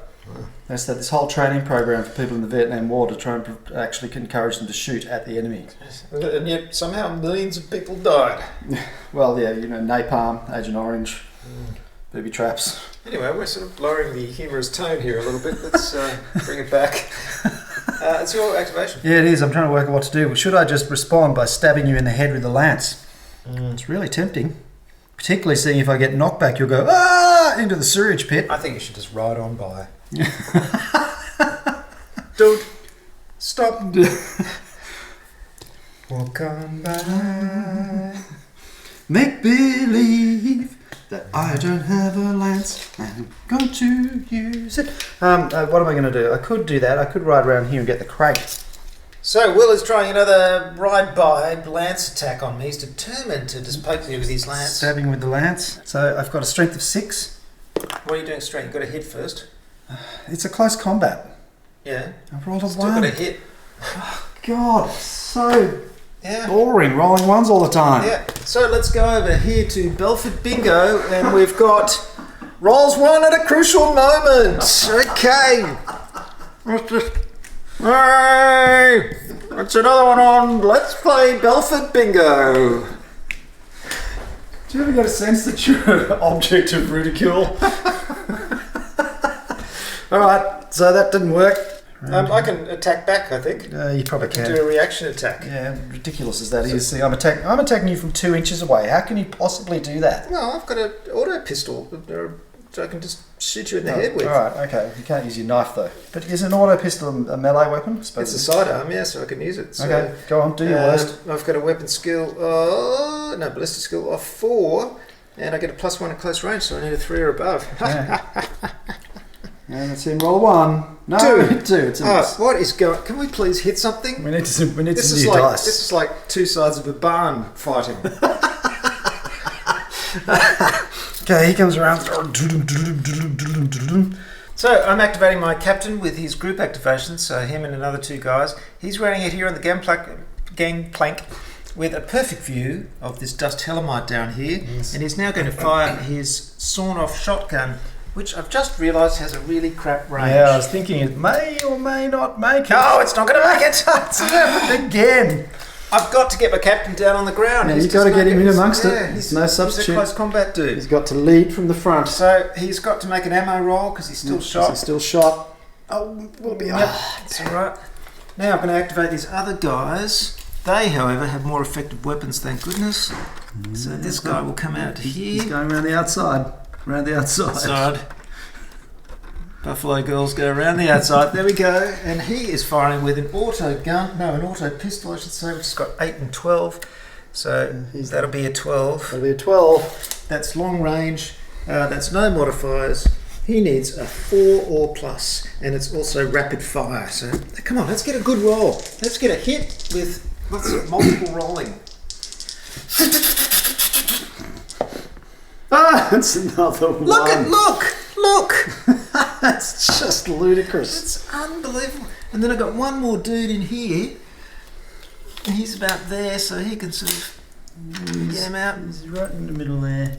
[SPEAKER 2] They said this whole training program for people in the Vietnam War to try and actually encourage them to shoot at the enemy.
[SPEAKER 1] And yet somehow millions of people died.
[SPEAKER 2] Well, yeah, you know, napalm, Agent Orange, booby traps.
[SPEAKER 1] Anyway, we're sort of lowering the humorous tone here a little bit. Let's bring it back. It's your activation.
[SPEAKER 2] Yeah, it is. I'm trying to work out what to do. Should I just respond by stabbing you in the head with a lance? It's really tempting. Particularly seeing if I get knocked back, you'll go, into the sewage pit.
[SPEAKER 1] I think you should just ride on by. Don't stop. Walk on by.
[SPEAKER 2] Make believe that I don't have a lance and I'm going to use it. What am I going to do? I could do that. I could ride around here and get the crate.
[SPEAKER 1] So Will is trying another ride-by lance attack on me. He's determined to just poke me with his lance.
[SPEAKER 2] Stabbing with the lance. So I've got a strength of 6.
[SPEAKER 1] What are you doing straight? You've got to hit first.
[SPEAKER 2] It's a close combat.
[SPEAKER 1] Yeah.
[SPEAKER 2] I've rolled a
[SPEAKER 1] Still
[SPEAKER 2] 1.
[SPEAKER 1] got to hit.
[SPEAKER 2] God, so
[SPEAKER 1] Yeah.
[SPEAKER 2] boring. Rolling 1s all the time.
[SPEAKER 1] Yeah. So let's go over here to Belford Bingo, and we've got rolls 1 at a crucial moment. Okay. Hey, that's another one on. Let's play Belford Bingo.
[SPEAKER 2] Do you ever get a sense that you're an object of ridicule? Alright, so that didn't work.
[SPEAKER 1] I can attack back, I think.
[SPEAKER 2] You probably
[SPEAKER 1] I can do a reaction attack.
[SPEAKER 2] Yeah, ridiculous as that is. See, I'm attacking you from 2 inches away. How can you possibly do that?
[SPEAKER 1] Well, I've got an auto pistol, so I can just shoot you in the head with.
[SPEAKER 2] Alright, okay. You can't use your knife though. But is an auto pistol a melee weapon?
[SPEAKER 1] It's a sidearm, yeah, so I can use it. So,
[SPEAKER 2] okay, go on, do your worst.
[SPEAKER 1] I've got a weapon skill, ballistic skill of 4, and I get a +1 at close range, so I need a 3 or above.
[SPEAKER 2] Yeah. And let's see him roll 1. No, 2. It's a miss.
[SPEAKER 1] What is going? Can we please hit something?
[SPEAKER 2] We need some new
[SPEAKER 1] This
[SPEAKER 2] dice.
[SPEAKER 1] is like two sides of a barn fighting.
[SPEAKER 2] Okay, he comes around.
[SPEAKER 1] So I'm activating my captain with his group activation, so him and another 2 guys. He's running it here on the gangplank with a perfect view of this dust hellamite down here, and he's now going to fire his sawn-off shotgun, which I've just realised has a really crap range.
[SPEAKER 2] Yeah, I was thinking it may or may not make it.
[SPEAKER 1] No, it's not going to make it!
[SPEAKER 2] It's happened again.
[SPEAKER 1] I've got to get my captain down on the ground.
[SPEAKER 2] Yeah,
[SPEAKER 1] He's
[SPEAKER 2] you've got to
[SPEAKER 1] just
[SPEAKER 2] get him in
[SPEAKER 1] not-
[SPEAKER 2] amongst
[SPEAKER 1] yeah,
[SPEAKER 2] it.
[SPEAKER 1] He's
[SPEAKER 2] There's no substitute.
[SPEAKER 1] He's a close combat dude.
[SPEAKER 2] He's got to lead from the front.
[SPEAKER 1] So he's got to make an ammo roll because he's still shot.
[SPEAKER 2] He's still shot. Oh, will be.
[SPEAKER 1] Yep, that's all right. Now I'm going to activate these other guys. They, however, have more effective weapons, thank goodness. So this guy will come out
[SPEAKER 2] He's
[SPEAKER 1] here.
[SPEAKER 2] going around the outside. Around the outside.
[SPEAKER 1] Outside. Buffalo girls go around the outside. There we go. And he is firing with an auto gun. No, an auto pistol, I should say, which has got 8 and 12. So that'll be a 12.
[SPEAKER 2] That'll be a 12.
[SPEAKER 1] That's long range. That's no modifiers. He needs a 4 or plus, and it's also rapid fire. So come on, let's get a good roll. Let's get a hit with lots of multiple rolling.
[SPEAKER 2] That's another one.
[SPEAKER 1] Look!
[SPEAKER 2] That's just ludicrous.
[SPEAKER 1] It's unbelievable. And then I've got one more dude in here. And he's about there, so he can sort of get him out.
[SPEAKER 2] He's right in the middle there.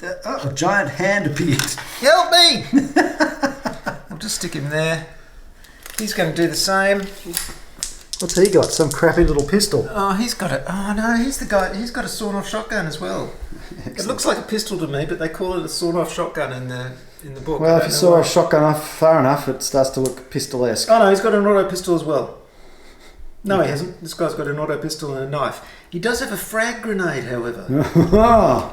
[SPEAKER 2] A giant hand appeared.
[SPEAKER 1] Help me! I'll just stick him there. He's going to do the same.
[SPEAKER 2] What's he got? Some crappy little pistol.
[SPEAKER 1] Oh, he's got it. Oh no, he's the guy. He's got a sawn-off shotgun as well. It looks like a pistol to me, but they call it a sawn-off shotgun in the book.
[SPEAKER 2] Well, if you saw a shotgun off far enough, it starts to look pistol-esque.
[SPEAKER 1] Oh no, he's got an auto pistol as well. No, he hasn't. This guy's got an auto pistol and a knife. He does have a frag grenade, however.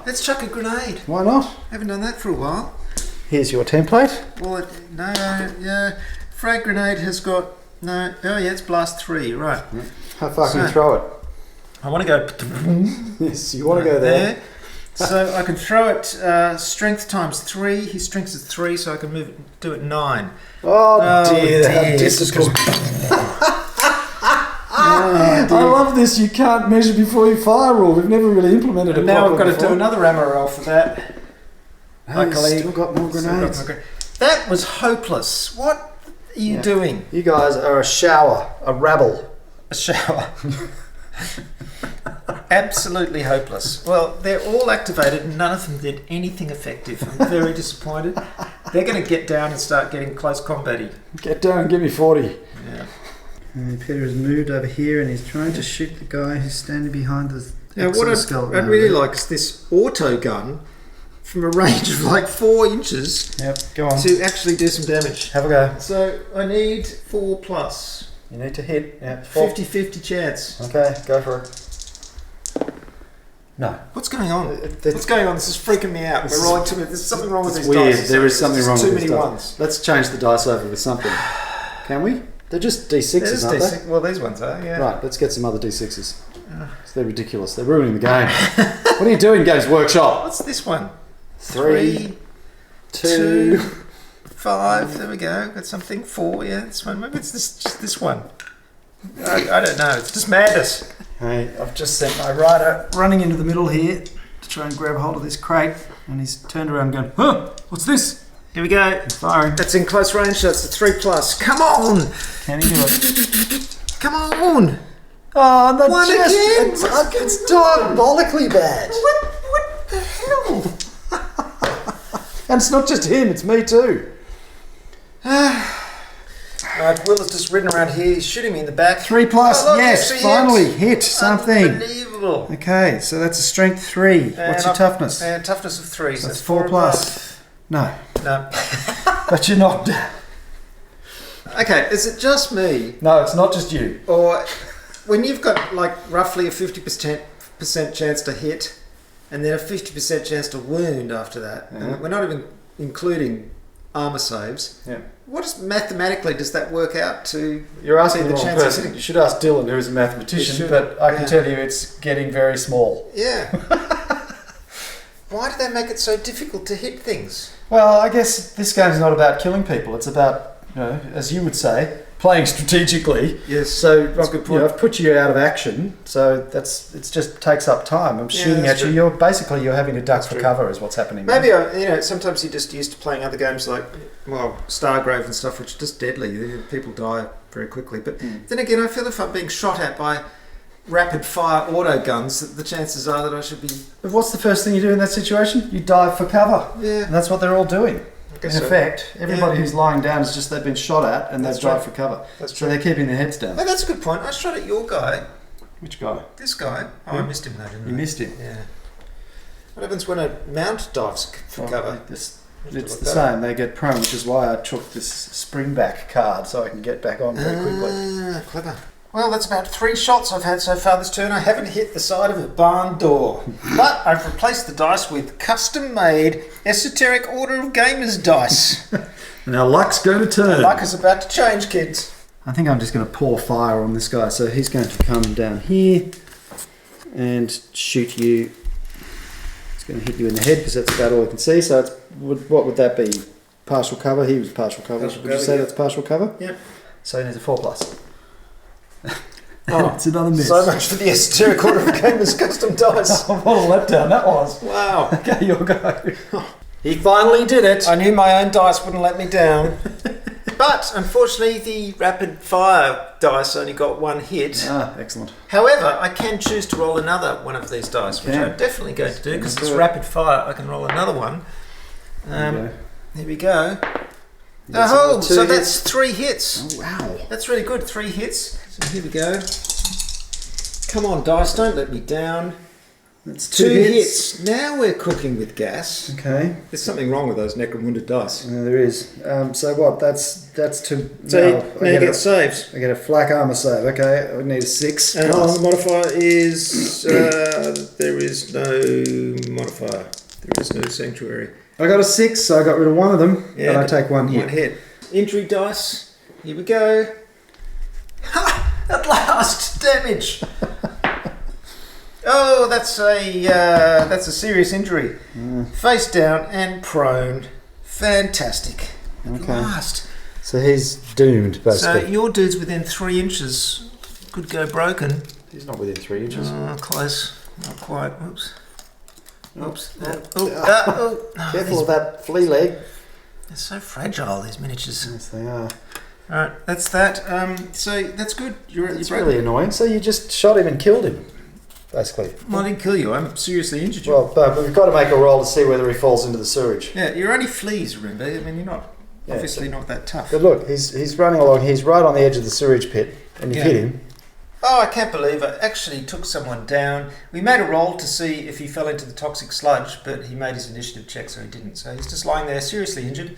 [SPEAKER 1] Let's chuck a grenade.
[SPEAKER 2] Why not?
[SPEAKER 1] Haven't done that for a while.
[SPEAKER 2] Here's your template.
[SPEAKER 1] Well, yeah. Frag grenade has got no. Oh yeah, it's blast 3. Right.
[SPEAKER 2] How far can you throw it?
[SPEAKER 1] I want to go.
[SPEAKER 2] Yes, you want to go there.
[SPEAKER 1] So I can throw it strength times 3. His strength is 3, so I can do it 9.
[SPEAKER 2] Oh dear, how
[SPEAKER 1] this is
[SPEAKER 2] difficult. I love this. You can't measure before you fire rule. We've never really implemented it.
[SPEAKER 1] Now I've got to
[SPEAKER 2] before.
[SPEAKER 1] do another ammo roll for that.
[SPEAKER 2] Luckily, still got more grenades.
[SPEAKER 1] That was hopeless. What are you doing?
[SPEAKER 2] You guys are a shower, a rabble.
[SPEAKER 1] A shower. Absolutely hopeless. Well, they're all activated and none of them did anything effective. I'm very disappointed. They're going to get down and start getting close combat-y.
[SPEAKER 2] Get down and give me 40.
[SPEAKER 1] Yeah.
[SPEAKER 2] And Peter has moved over here and he's trying to shoot the guy who's standing behind the
[SPEAKER 1] Now, what I'd really like is this auto gun from a range of like 4 inches.
[SPEAKER 2] Yep, go on.
[SPEAKER 1] To actually do some damage.
[SPEAKER 2] Have a go.
[SPEAKER 1] So I need 4+.
[SPEAKER 2] You need to hit. Yeah,
[SPEAKER 1] 50-50 chance.
[SPEAKER 2] Okay, go for it. No.
[SPEAKER 1] What's going on? What's going on? This is freaking me out. We're rolling too many. There's something wrong with these
[SPEAKER 2] weird.
[SPEAKER 1] dice.
[SPEAKER 2] There is something wrong with
[SPEAKER 1] too
[SPEAKER 2] these
[SPEAKER 1] many
[SPEAKER 2] dice.
[SPEAKER 1] ones.
[SPEAKER 2] Let's change the dice over with something. Can we? They're just D6s, aren't they?
[SPEAKER 1] Well, these ones are, yeah.
[SPEAKER 2] Right, let's get some other D6s. They're ridiculous. They're ruining the game. What are you doing, Games Workshop?
[SPEAKER 1] What's this one?
[SPEAKER 2] 3, 2,
[SPEAKER 1] 5. There we go. Got something. 4. Yeah, this one. Maybe it's just this one. I don't know. It's just madness.
[SPEAKER 2] Hey, I've just sent my rider running into the middle here to try and grab hold of this crate, and he's turned around going, huh, what's this?
[SPEAKER 1] Here we go.
[SPEAKER 2] He's firing.
[SPEAKER 1] That's in close range. That's a 3+. Come on!
[SPEAKER 2] Can he do it?
[SPEAKER 1] Come on!
[SPEAKER 2] Oh, that's
[SPEAKER 1] One again?
[SPEAKER 2] It's diabolically bad.
[SPEAKER 1] What the hell?
[SPEAKER 2] And it's not just him, it's me too.
[SPEAKER 1] Right, Will has just ridden around here. He's shooting me in the back.
[SPEAKER 2] 3+,
[SPEAKER 1] Oh, look,
[SPEAKER 2] yes,
[SPEAKER 1] three
[SPEAKER 2] finally
[SPEAKER 1] hits.
[SPEAKER 2] hit something.
[SPEAKER 1] Unbelievable.
[SPEAKER 2] Okay, so that's a strength 3. What's your toughness?
[SPEAKER 1] And toughness of 3.
[SPEAKER 2] So that's
[SPEAKER 1] that's
[SPEAKER 2] 4+. No,
[SPEAKER 1] No.
[SPEAKER 2] but you're not.
[SPEAKER 1] Okay, is it just me?
[SPEAKER 2] No, it's not just you.
[SPEAKER 1] Or when you've got like roughly a 50% chance to hit and then a 50% chance to wound after that, and we're not even including armor saves, what is mathematically does that work out to?
[SPEAKER 2] You're asking
[SPEAKER 1] the
[SPEAKER 2] the wrong
[SPEAKER 1] chance of
[SPEAKER 2] person.
[SPEAKER 1] hitting?
[SPEAKER 2] You should ask Dylan, who is a mathematician, but I can tell you it's getting very small.
[SPEAKER 1] Yeah. Why do they make it so difficult to hit things?
[SPEAKER 2] Well, I guess this game's not about killing people. It's about, as you would say, playing strategically.
[SPEAKER 1] Yes.
[SPEAKER 2] So
[SPEAKER 1] that's a good point.
[SPEAKER 2] I've put you out of action, so it just takes up time. I'm shooting at you.
[SPEAKER 1] True.
[SPEAKER 2] You're having to duck for cover is what's happening.
[SPEAKER 1] Maybe sometimes you're just used to playing other games like Stargrave and stuff, which are just deadly. People die very quickly. But then again, I feel if I'm being shot at by rapid fire auto guns, the chances are that I should be.
[SPEAKER 2] But what's the first thing you do in that situation? You dive for cover.
[SPEAKER 1] Yeah.
[SPEAKER 2] And that's what they're all doing. In
[SPEAKER 1] so.
[SPEAKER 2] effect, everybody who's lying down is just they've been shot at and they've dived for cover.
[SPEAKER 1] That's
[SPEAKER 2] so
[SPEAKER 1] true.
[SPEAKER 2] they're keeping their heads down.
[SPEAKER 1] Oh, that's a good point. I shot at your guy.
[SPEAKER 2] Which guy?
[SPEAKER 1] This guy. Oh, I missed him though, didn't I?
[SPEAKER 2] You missed him.
[SPEAKER 1] Yeah. What happens when a mount dives for cover?
[SPEAKER 2] It's the same. They get prone, which is why I took this spring back card so I can get back on very quickly.
[SPEAKER 1] Clever. Well, that's about 3 shots I've had so far this turn. I haven't hit the side of a barn door. But I've replaced the dice with custom-made Esoteric Order of Gamers dice.
[SPEAKER 2] Now luck's going to turn.
[SPEAKER 1] Luck is about to change, kids.
[SPEAKER 2] I think I'm just going to pour fire on this guy. So he's going to come down here and shoot you. It's going to hit you in the head because that's about all I can see. So what would that be? Partial cover? He was partial cover. Would you say that's partial cover?
[SPEAKER 1] Yep.
[SPEAKER 2] So he needs a 4+.
[SPEAKER 1] Oh,
[SPEAKER 2] it's another miss.
[SPEAKER 1] So much for the Esoteric Order of Gamers custom dice.
[SPEAKER 2] What a letdown that was.
[SPEAKER 1] Wow.
[SPEAKER 2] Okay, your go.
[SPEAKER 1] He finally did it. I knew my own dice wouldn't let me down. But unfortunately, the rapid fire dice only got 1 hit.
[SPEAKER 2] Ah, excellent.
[SPEAKER 1] However, I can choose to roll another one of these dice, which I'm definitely going to do because it's rapid fire. I can roll another one. Here we go. Oh, so that's 3 hits.
[SPEAKER 2] Oh, wow.
[SPEAKER 1] That's really good. 3 hits. So here we go. Come on, dice, don't let me down.
[SPEAKER 2] That's
[SPEAKER 1] 2 hits. Now we're cooking with gas.
[SPEAKER 2] Okay.
[SPEAKER 1] There's something wrong with those Necromunda dice.
[SPEAKER 2] There is. So what? That's 2.
[SPEAKER 1] So now you get saves.
[SPEAKER 2] I get a flak armor save. Okay, I would need a 6.
[SPEAKER 1] And the modifier is there is no modifier. There is no sanctuary.
[SPEAKER 2] I got a 6, so I got rid of one of them,
[SPEAKER 1] Yeah,
[SPEAKER 2] and I take 1 hit.
[SPEAKER 1] 1 hit. Injury dice. Here we go. Ha! At last, damage. Oh, that's a serious injury. Face down and prone. Fantastic. At last.
[SPEAKER 2] So he's doomed, basically.
[SPEAKER 1] So your dude's within 3 inches. Could go broken.
[SPEAKER 2] He's not within 3 inches.
[SPEAKER 1] Close. Not quite. Oops. Oops.
[SPEAKER 2] Careful of that flea leg.
[SPEAKER 1] They're so fragile, these miniatures.
[SPEAKER 2] Yes, they are.
[SPEAKER 1] Alright, that's that. So that's good.
[SPEAKER 2] It's really annoying. So you just shot him and killed him. basically.
[SPEAKER 1] Well, I didn't kill you. I seriously injured you.
[SPEAKER 2] Well, but we've got to make a roll to see whether he falls into the sewage.
[SPEAKER 1] Yeah, you're only fleas, remember? I mean, you're not
[SPEAKER 2] Yeah,
[SPEAKER 1] obviously not that tough.
[SPEAKER 2] But look, he's running along. He's right on the edge of the sewage pit, and you hit him.
[SPEAKER 1] Oh, I can't believe I actually took someone down. We made a roll to see if he fell into the toxic sludge, but he made his initiative check, so he didn't. So he's just lying there, seriously injured.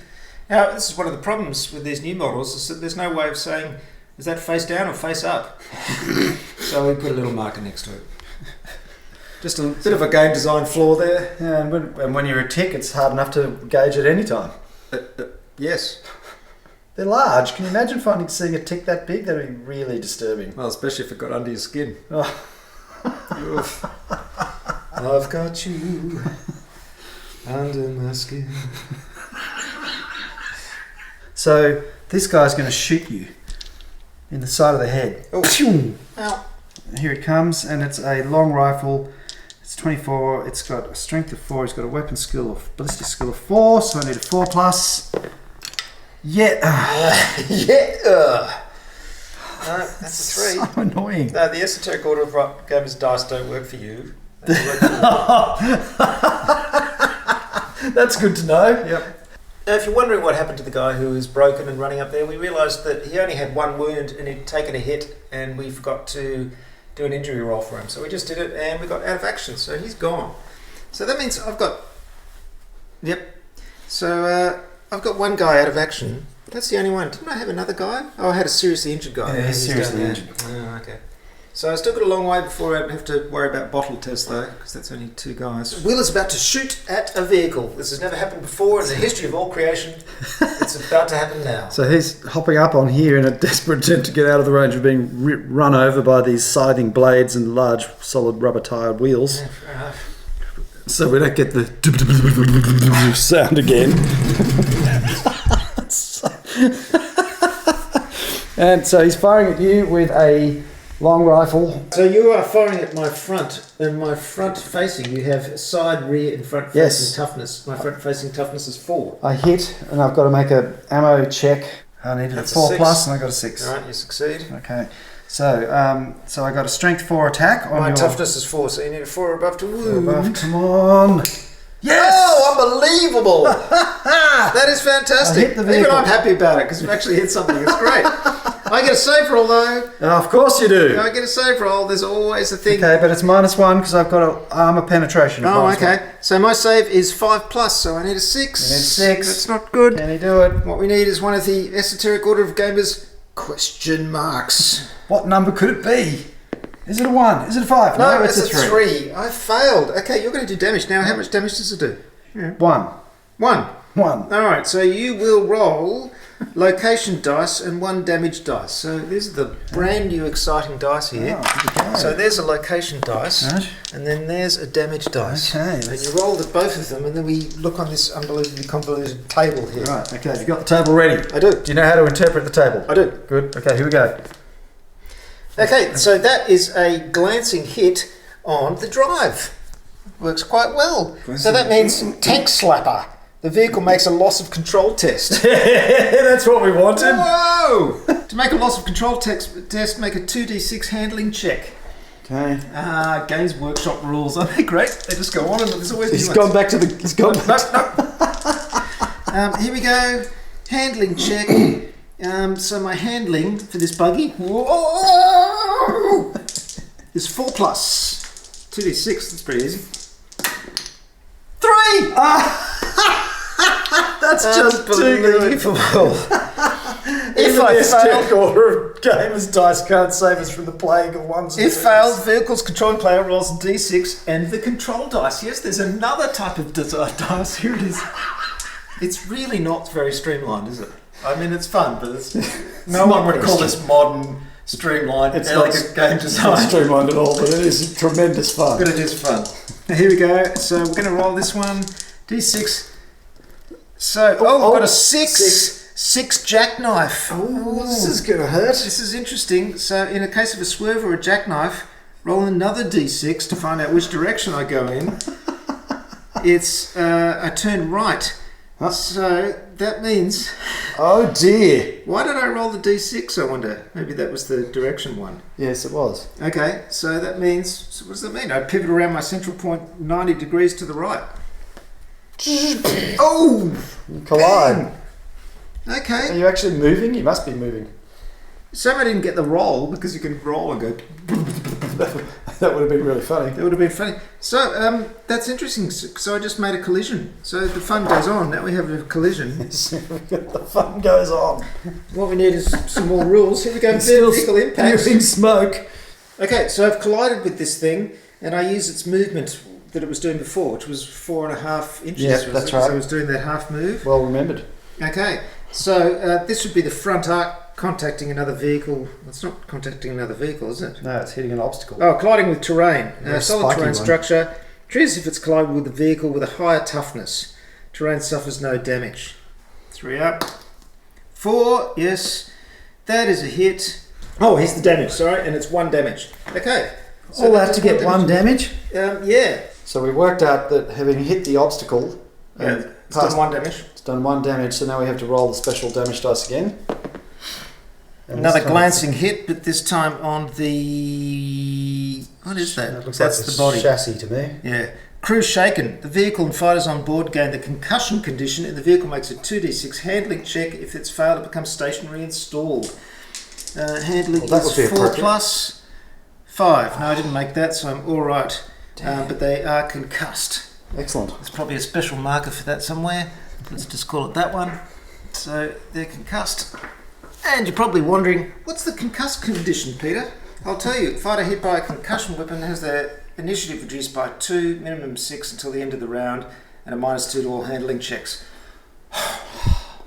[SPEAKER 1] Now, this is one of the problems with these new models, is that there's no way of saying, is that face down or face up? So we put a little marker next to it. Just a bit of a game design flaw there.
[SPEAKER 2] Yeah, and when you're a tick, it's hard enough to gauge at any time.
[SPEAKER 1] Yes.
[SPEAKER 2] They're large. Can you imagine seeing a tick that big? That'd be really disturbing.
[SPEAKER 1] Well, especially if it got under your skin.
[SPEAKER 2] Oh.
[SPEAKER 1] Oof. I've got you under my skin.
[SPEAKER 2] So this guy's going to shoot you in the side of the head.
[SPEAKER 1] Oh. Ow.
[SPEAKER 2] Here it comes, and it's a long rifle. It's 24. It's got a strength of 4. It's got a weapon skill of ballistic skill of 4. So I need a 4+. Yeah.
[SPEAKER 1] That's a 3.
[SPEAKER 2] So annoying.
[SPEAKER 1] No, the esoteric order of gamers dice don't work for you.
[SPEAKER 2] That's good to know.
[SPEAKER 1] Yep. Now, if you're wondering what happened to the guy who was broken and running up there, we realised that he only had 1 wound and he'd taken a hit, and we forgot to do an injury roll for him. So we just did it, and we got out of action. So he's gone. So that means I've got... Yep. So I've got 1 guy out of action. That's the only one. Didn't I have another guy? Oh, I had a seriously injured guy.
[SPEAKER 2] Yeah, he's seriously injured.
[SPEAKER 1] Oh, okay. So I still got a long way before I have to worry about bottle tests, though, because that's only 2 guys. Will is about to shoot at a vehicle. This has never happened before in the history of all creation. It's about to happen now.
[SPEAKER 2] So he's hopping up on here in a desperate attempt to get out of the range of being run over by these scything blades and large, solid rubber-tired wheels.
[SPEAKER 1] Yeah, fair enough.
[SPEAKER 2] So we don't get the sound again. And so he's firing at you with a long rifle.
[SPEAKER 1] So you are firing at my front, and my front facing, you have side, rear, and front facing
[SPEAKER 2] Yes.
[SPEAKER 1] toughness. My front facing toughness is 4.
[SPEAKER 2] I hit, and I've got to make an ammo check. I needed
[SPEAKER 1] That's
[SPEAKER 2] a 4+,
[SPEAKER 1] a 6.
[SPEAKER 2] and I got a 6.
[SPEAKER 1] Alright, you succeed.
[SPEAKER 2] Okay. So, so I got a strength 4 attack on
[SPEAKER 1] My
[SPEAKER 2] your...
[SPEAKER 1] toughness is 4, so you need a 4 or above to wound.
[SPEAKER 2] Above. Come on. Yes!
[SPEAKER 1] Oh, unbelievable! That is fantastic.
[SPEAKER 2] I hit the vehicle.
[SPEAKER 1] Even I'm happy about it, because we've actually hit something. It's great. I get a save roll, though.
[SPEAKER 2] Oh, of course you do.
[SPEAKER 1] I get a save roll. There's always a thing.
[SPEAKER 2] Okay, but it's -1 because I've got an armor penetration. of
[SPEAKER 1] Oh,
[SPEAKER 2] -1.
[SPEAKER 1] okay. So my save is 5+, so I need a 6.
[SPEAKER 2] You need 6.
[SPEAKER 1] That's not good.
[SPEAKER 2] Can he do it?
[SPEAKER 1] What we need is one of the esoteric order of gamers question marks.
[SPEAKER 2] What number could it be? Is it a 1? Is it a 5?
[SPEAKER 1] No,
[SPEAKER 2] it's
[SPEAKER 1] a 3. I failed. Okay, you're going to do damage. Now, how much damage does it do?
[SPEAKER 2] 1.
[SPEAKER 1] 1.
[SPEAKER 2] 1.
[SPEAKER 1] Alright, so you will roll location dice and 1 damage dice. So these are the brand new exciting dice here.
[SPEAKER 2] Oh, good to go.
[SPEAKER 1] So there's a location dice,
[SPEAKER 2] Right.
[SPEAKER 1] and then there's a damage dice.
[SPEAKER 2] Okay,
[SPEAKER 1] And you roll both of them, and then we look on this unbelievably convoluted table here.
[SPEAKER 2] Right, okay, you've got the table ready.
[SPEAKER 1] I do.
[SPEAKER 2] Do you know how to interpret the table?
[SPEAKER 1] I do.
[SPEAKER 2] Good. Okay, here we go.
[SPEAKER 1] Okay, so that is a glancing hit on the drive. Works quite well. So that means tank slapper. The vehicle makes a loss of control test.
[SPEAKER 2] That's what we wanted.
[SPEAKER 1] Whoa! To make a loss of control test, make a 2d6 handling check.
[SPEAKER 2] Okay.
[SPEAKER 1] Games Workshop rules. Aren't they great? They just go on, and there's always
[SPEAKER 2] He's
[SPEAKER 1] new
[SPEAKER 2] gone
[SPEAKER 1] ones.
[SPEAKER 2] back to the... He's gone back.
[SPEAKER 1] No. Here we go. Handling check. So my handling for this buggy is 4+. 2d6. That's pretty easy. 3!
[SPEAKER 2] That's just too good.
[SPEAKER 1] If
[SPEAKER 2] Even
[SPEAKER 1] I
[SPEAKER 2] the esoteric
[SPEAKER 1] fail,
[SPEAKER 2] order of gamers dice can't save us from the plague of ones and
[SPEAKER 1] if
[SPEAKER 2] twos.
[SPEAKER 1] failed, vehicles controlling player rolls a d6 and the control dice. Yes, there's another type of dice. Here it is. It's really not very streamlined, is it? I mean, it's fun, but it's no one would call this modern, streamlined,
[SPEAKER 2] It's
[SPEAKER 1] elegant game
[SPEAKER 2] It's
[SPEAKER 1] design.
[SPEAKER 2] not streamlined at all, but it is tremendous fun.
[SPEAKER 1] But it is fun. Now, here we go. So we're going to roll this one. D6. So, we've got a 6. 6 jackknife.
[SPEAKER 2] Oh, this is going to hurt.
[SPEAKER 1] This is interesting. So in a case of a swerve or a jackknife, roll another d6 to find out which direction I go in. It's I turn right.
[SPEAKER 2] Huh?
[SPEAKER 1] So that means...
[SPEAKER 2] Oh dear.
[SPEAKER 1] Why did I roll the d6, I wonder? Maybe that was the direction one.
[SPEAKER 2] Yes, it was.
[SPEAKER 1] Okay, so that means... So what does that mean? I pivot around my central point 90 degrees to the right. Oh!
[SPEAKER 2] You collide.
[SPEAKER 1] Bang. Okay.
[SPEAKER 2] Are you actually moving? You must be moving.
[SPEAKER 1] So I didn't get the roll, because you can roll and go...
[SPEAKER 2] That would have been really funny.
[SPEAKER 1] That would have been funny. So, that's interesting. So I just made a collision. So the fun goes on. Now we have a collision.
[SPEAKER 2] The fun goes on.
[SPEAKER 1] What we need is some more rules. Here we go.
[SPEAKER 2] It's still
[SPEAKER 1] Vehicle impacts.
[SPEAKER 2] spewing smoke.
[SPEAKER 1] Okay, so I've collided with this thing, and I use its movement that it was doing before, which was 4.5 inches.
[SPEAKER 2] Yeah, that's right.
[SPEAKER 1] So I was doing that half move.
[SPEAKER 2] Well remembered.
[SPEAKER 1] Okay, so this would be the front arc contacting another vehicle. It's not contacting another vehicle, is it?
[SPEAKER 2] No, it's hitting an obstacle.
[SPEAKER 1] Oh, colliding with terrain.
[SPEAKER 2] Very
[SPEAKER 1] Solid
[SPEAKER 2] spiky
[SPEAKER 1] terrain
[SPEAKER 2] one.
[SPEAKER 1] structure. Treat as if it's collided with a vehicle with a higher toughness. Terrain suffers no damage. 3 up. 4, yes. That is a hit. Oh, here's the damage, sorry, and it's 1 damage. Okay. So
[SPEAKER 2] All that
[SPEAKER 1] does
[SPEAKER 2] to get 1 damage?
[SPEAKER 1] Yeah.
[SPEAKER 2] So we worked out that having hit the obstacle,
[SPEAKER 1] Yeah, it's done 1 damage.
[SPEAKER 2] it's done 1 damage, so now we have to roll the special damage dice again. And
[SPEAKER 1] Another
[SPEAKER 2] this time
[SPEAKER 1] glancing hit, but this time on the... What is that?
[SPEAKER 2] It looks
[SPEAKER 1] That's
[SPEAKER 2] like
[SPEAKER 1] the body.
[SPEAKER 2] chassis to me.
[SPEAKER 1] Yeah. Crew shaken. The vehicle and fighters on board gain the concussion condition, and the vehicle makes a 2d6 handling check. If it's failed, it becomes stationary and stalled. Handling
[SPEAKER 2] Well, that would be
[SPEAKER 1] is 4
[SPEAKER 2] appropriate.
[SPEAKER 1] plus 5. No, I didn't make that, so I'm all right. But they are concussed.
[SPEAKER 2] Excellent.
[SPEAKER 1] There's probably a special marker for that somewhere. Let's just call it that one. So they're concussed. And you're probably wondering, what's the concussed condition, Peter? I'll tell you. Fighter hit by a concussion weapon has their initiative reduced by 2, minimum 6 until the end of the round, and a -2 to all handling checks.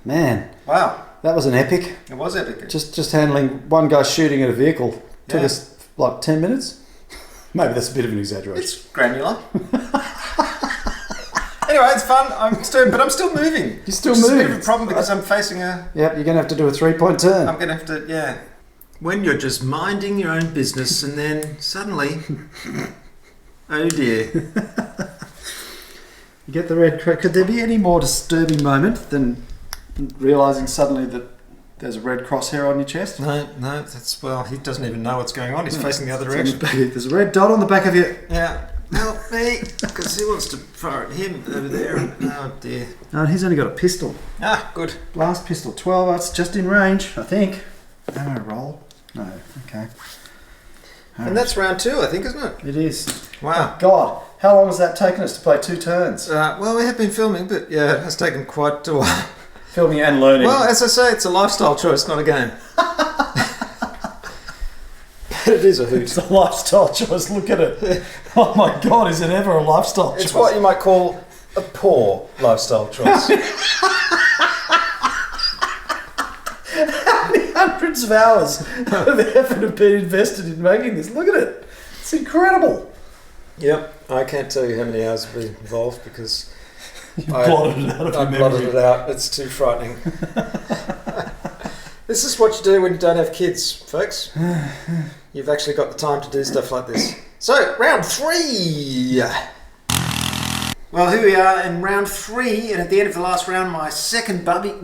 [SPEAKER 2] Man,
[SPEAKER 1] Wow,
[SPEAKER 2] that was an epic.
[SPEAKER 1] it was epic.
[SPEAKER 2] Just handling one guy shooting at a vehicle took
[SPEAKER 1] Yeah.
[SPEAKER 2] us like 10 minutes. Maybe that's a bit of an exaggeration.
[SPEAKER 1] It's granular. Anyway, it's fun. I'm still moving.
[SPEAKER 2] You're still
[SPEAKER 1] Which is a bit
[SPEAKER 2] moving.
[SPEAKER 1] of a problem because I'm facing a...
[SPEAKER 2] Yep, you're going to have to do a 3-point turn.
[SPEAKER 1] I'm going to have to, yeah. When you're just minding your own business and then suddenly... Oh dear.
[SPEAKER 2] You get the red cross. Could there be any more disturbing moment than realising suddenly that there's a red crosshair on your chest?
[SPEAKER 1] No, that's... Well, he doesn't even know what's going on. He's facing the other direction.
[SPEAKER 2] There's a red dot on the back of your...
[SPEAKER 1] Yeah. Help me, because he wants to fire at him over there. Oh dear.
[SPEAKER 2] No, he's only got a pistol.
[SPEAKER 1] Ah, good.
[SPEAKER 2] Blast pistol. 12, that's just in range, I think. Ammo roll. No, okay.
[SPEAKER 1] And that's round 2, I think, isn't it?
[SPEAKER 2] It is.
[SPEAKER 1] Wow.
[SPEAKER 2] God, how long has that taken us to play 2 turns?
[SPEAKER 1] Well, we have been filming, but yeah, it has taken quite a while.
[SPEAKER 2] Filming and learning.
[SPEAKER 1] Well, as I say, it's a lifestyle choice, not a game. It is a hoot.
[SPEAKER 2] It's a lifestyle choice. Look at it. Oh my God, is it ever a lifestyle choice?
[SPEAKER 1] It's what you might call a poor lifestyle choice.
[SPEAKER 2] How many hundreds of hours of effort have been invested in making this? Look at it. It's incredible.
[SPEAKER 1] Yep, I can't tell you how many hours have been involved because
[SPEAKER 2] You've blotted it out of your
[SPEAKER 1] I blotted
[SPEAKER 2] memory.
[SPEAKER 1] it out. It's too frightening. This is what you do when you don't have kids, folks. You've actually got the time to do stuff like this. So, round 3! Well, here we are in round 3, and at the end of the last round, my second buggy came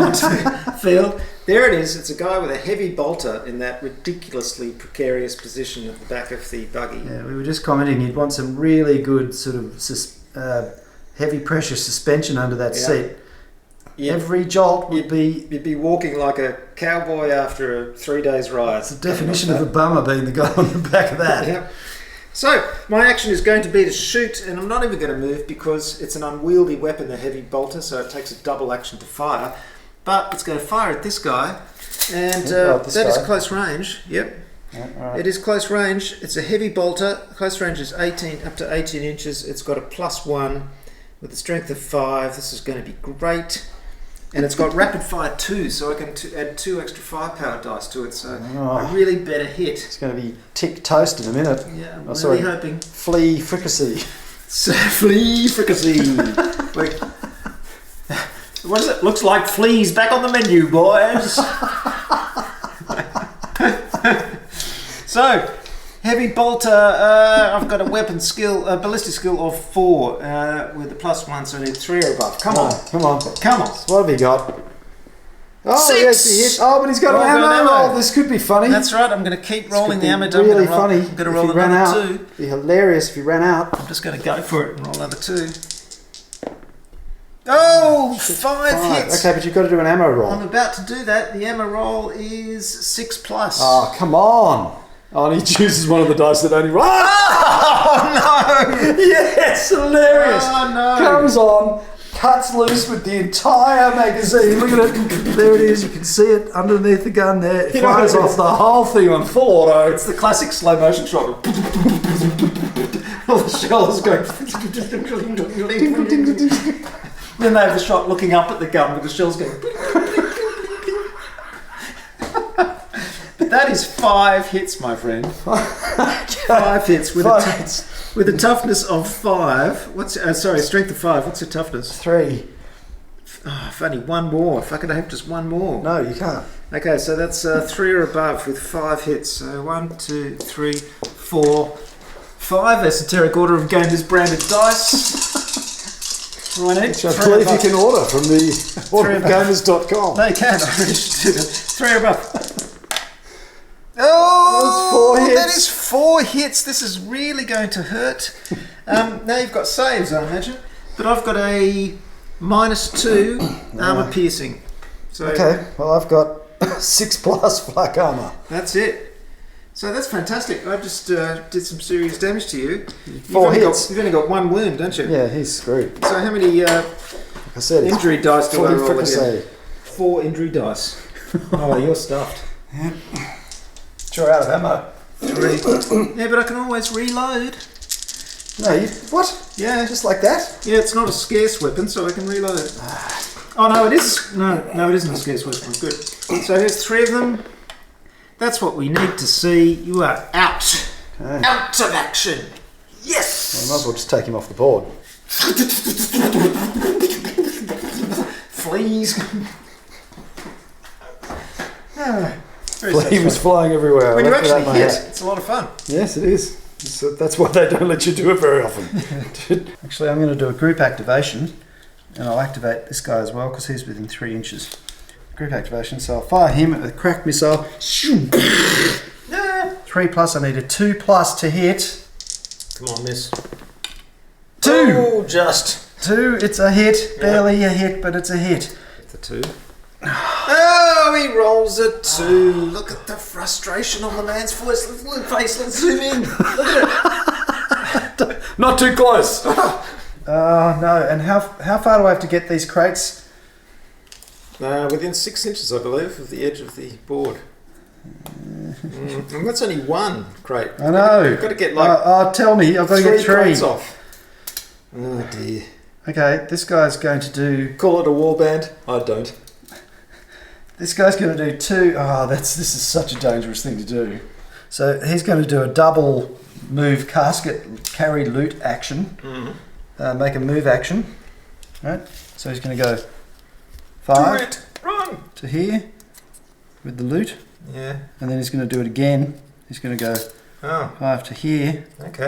[SPEAKER 1] onto the field. There it is. It's a guy with a heavy bolter in that ridiculously precarious position at the back of the buggy.
[SPEAKER 2] Yeah, we were just commenting you'd want some really good sort of heavy pressure suspension under that
[SPEAKER 1] Yeah.
[SPEAKER 2] seat.
[SPEAKER 1] Yep.
[SPEAKER 2] Every jolt would be...
[SPEAKER 1] You'd be walking like a cowboy after a 3 days ride.
[SPEAKER 2] It's the definition of a bummer being the guy on the back of that.
[SPEAKER 1] Yep. So, my action is going to be to shoot, and I'm not even going to move because it's an unwieldy weapon, the heavy bolter, so it takes a double action to fire. But it's going to fire at this guy, and
[SPEAKER 2] this
[SPEAKER 1] that is
[SPEAKER 2] guy.
[SPEAKER 1] close range. Yep.
[SPEAKER 2] Yeah, all right.
[SPEAKER 1] It is close range. It's a heavy bolter. Close range is 18 up to 18 inches. It's got a +1 with a strength of 5. This is going to be great. And it's got rapid fire 2, so I can add 2 extra firepower dice to it. So a really better hit.
[SPEAKER 2] It's going to be tick toast in a minute.
[SPEAKER 1] Yeah, I'm
[SPEAKER 2] Oh,
[SPEAKER 1] really
[SPEAKER 2] sorry.
[SPEAKER 1] hoping.
[SPEAKER 2] Flea fricassee.
[SPEAKER 1] So, flea fricassee. Wait. What does it? Looks like fleas back on the menu, boys. So, Heavy bolter. I've got a weapon skill, a ballistic skill of 4 with a +1, so I need 3 or above. Come on.
[SPEAKER 2] Come on.
[SPEAKER 1] Come on.
[SPEAKER 2] What have you got? Oh,
[SPEAKER 1] 6.
[SPEAKER 2] yes, he hit. Oh, but he's got an ammo roll. This could be funny.
[SPEAKER 1] That's right. I'm going to keep rolling the ammo.
[SPEAKER 2] Really funny.
[SPEAKER 1] I'm going to roll
[SPEAKER 2] if he ran out.
[SPEAKER 1] 2.
[SPEAKER 2] It'd be hilarious if he ran out.
[SPEAKER 1] I'm just going to go for it and roll another 2. Oh, 5 hits.
[SPEAKER 2] Okay, but you've got to do an ammo roll.
[SPEAKER 1] I'm about to do that. The ammo roll is 6+.
[SPEAKER 2] Oh, come on. Oh, and he chooses one of the dice that only...
[SPEAKER 1] Oh, no!
[SPEAKER 2] Yes, hilarious.
[SPEAKER 1] Oh, no.
[SPEAKER 2] Comes on, cuts loose with the entire magazine. Look at it. There it is. You can see it underneath the gun there. It fires off the whole thing on full auto.
[SPEAKER 1] It's the classic slow motion shot. All the shells going... Then they have the shot looking up at the gun with the shells going... But that is 5 hits, my friend. 5 hits with a toughness of 5. What's strength of 5. What's your toughness?
[SPEAKER 2] 3.
[SPEAKER 1] Oh, if only one more. If I could have just one more.
[SPEAKER 2] No, you can't.
[SPEAKER 1] Okay, so that's 3 or above with 5 hits. So 1, 2, 3, 4, 5. Esoteric Order of Gamers branded dice.
[SPEAKER 2] Which I believe you can order from the orderofgamers.com.
[SPEAKER 1] They can. I really should do that. 3 or above. Oh,
[SPEAKER 2] that's 4 hits.
[SPEAKER 1] That is 4 hits. This is really going to hurt. Now you've got saves, I imagine. But I've got a -2 armor piercing. So
[SPEAKER 2] okay, well I've got 6+ flak armor.
[SPEAKER 1] That's it. So that's fantastic. I just did some serious damage to you.
[SPEAKER 2] 4 hits.
[SPEAKER 1] You've only got 1 wound, don't you?
[SPEAKER 2] Yeah, he's screwed.
[SPEAKER 1] So how many
[SPEAKER 2] Like I said,
[SPEAKER 1] injury dice do I roll
[SPEAKER 2] again?
[SPEAKER 1] 4 injury dice. Oh, you're stuffed.
[SPEAKER 2] Yeah. You're out of ammo.
[SPEAKER 1] 3. Yeah, but I can always reload.
[SPEAKER 2] No, what?
[SPEAKER 1] Yeah.
[SPEAKER 2] Just like that?
[SPEAKER 1] Yeah, it's not a scarce weapon, so I can reload. Oh no, it is. No, it isn't a scarce weapon. Good. So here's 3 of them. That's what we need to see. You are out.
[SPEAKER 2] Okay.
[SPEAKER 1] Out of action. Yes.
[SPEAKER 2] Well, I might as well just take him off the board.
[SPEAKER 1] Fleas.
[SPEAKER 2] He was flying everywhere.
[SPEAKER 1] When you
[SPEAKER 2] Left without
[SPEAKER 1] actually
[SPEAKER 2] my
[SPEAKER 1] hit,
[SPEAKER 2] hat.
[SPEAKER 1] it's a lot of fun.
[SPEAKER 2] Yes, it is. So that's why they don't let you do it very often. Actually, I'm going to do a group activation, and I'll activate this guy as well because he's within 3 inches. Group activation, so I'll fire him at a crack missile. 3+, I need a 2+ to hit.
[SPEAKER 1] Come on, miss.
[SPEAKER 2] 2!
[SPEAKER 1] Oh, just.
[SPEAKER 2] 2, it's a hit. Barely a hit, but it's a hit.
[SPEAKER 1] It's a 2. Oh, he rolls a 2. Look at the frustration on the man's face. Let's zoom in. Look at it.
[SPEAKER 2] Not too close. Oh, no. And how far do I have to get these crates?
[SPEAKER 1] Within 6 inches, I believe, of the edge of the board. And that's only 1 crate.
[SPEAKER 2] I know.
[SPEAKER 1] You've got to get like...
[SPEAKER 2] tell me. I've got to get 3.
[SPEAKER 1] crates off. Oh, dear.
[SPEAKER 2] Okay, this guy's going to do...
[SPEAKER 1] Call it a warband? I don't.
[SPEAKER 2] This guy's going to do 2... Oh, this is such a dangerous thing to do. So he's going to do a double move casket carry loot action. Make a move action. Right? So he's going to go 5
[SPEAKER 1] Run!
[SPEAKER 2] to here with the loot.
[SPEAKER 1] Yeah.
[SPEAKER 2] And then he's going to do it again. He's going to go 5 to here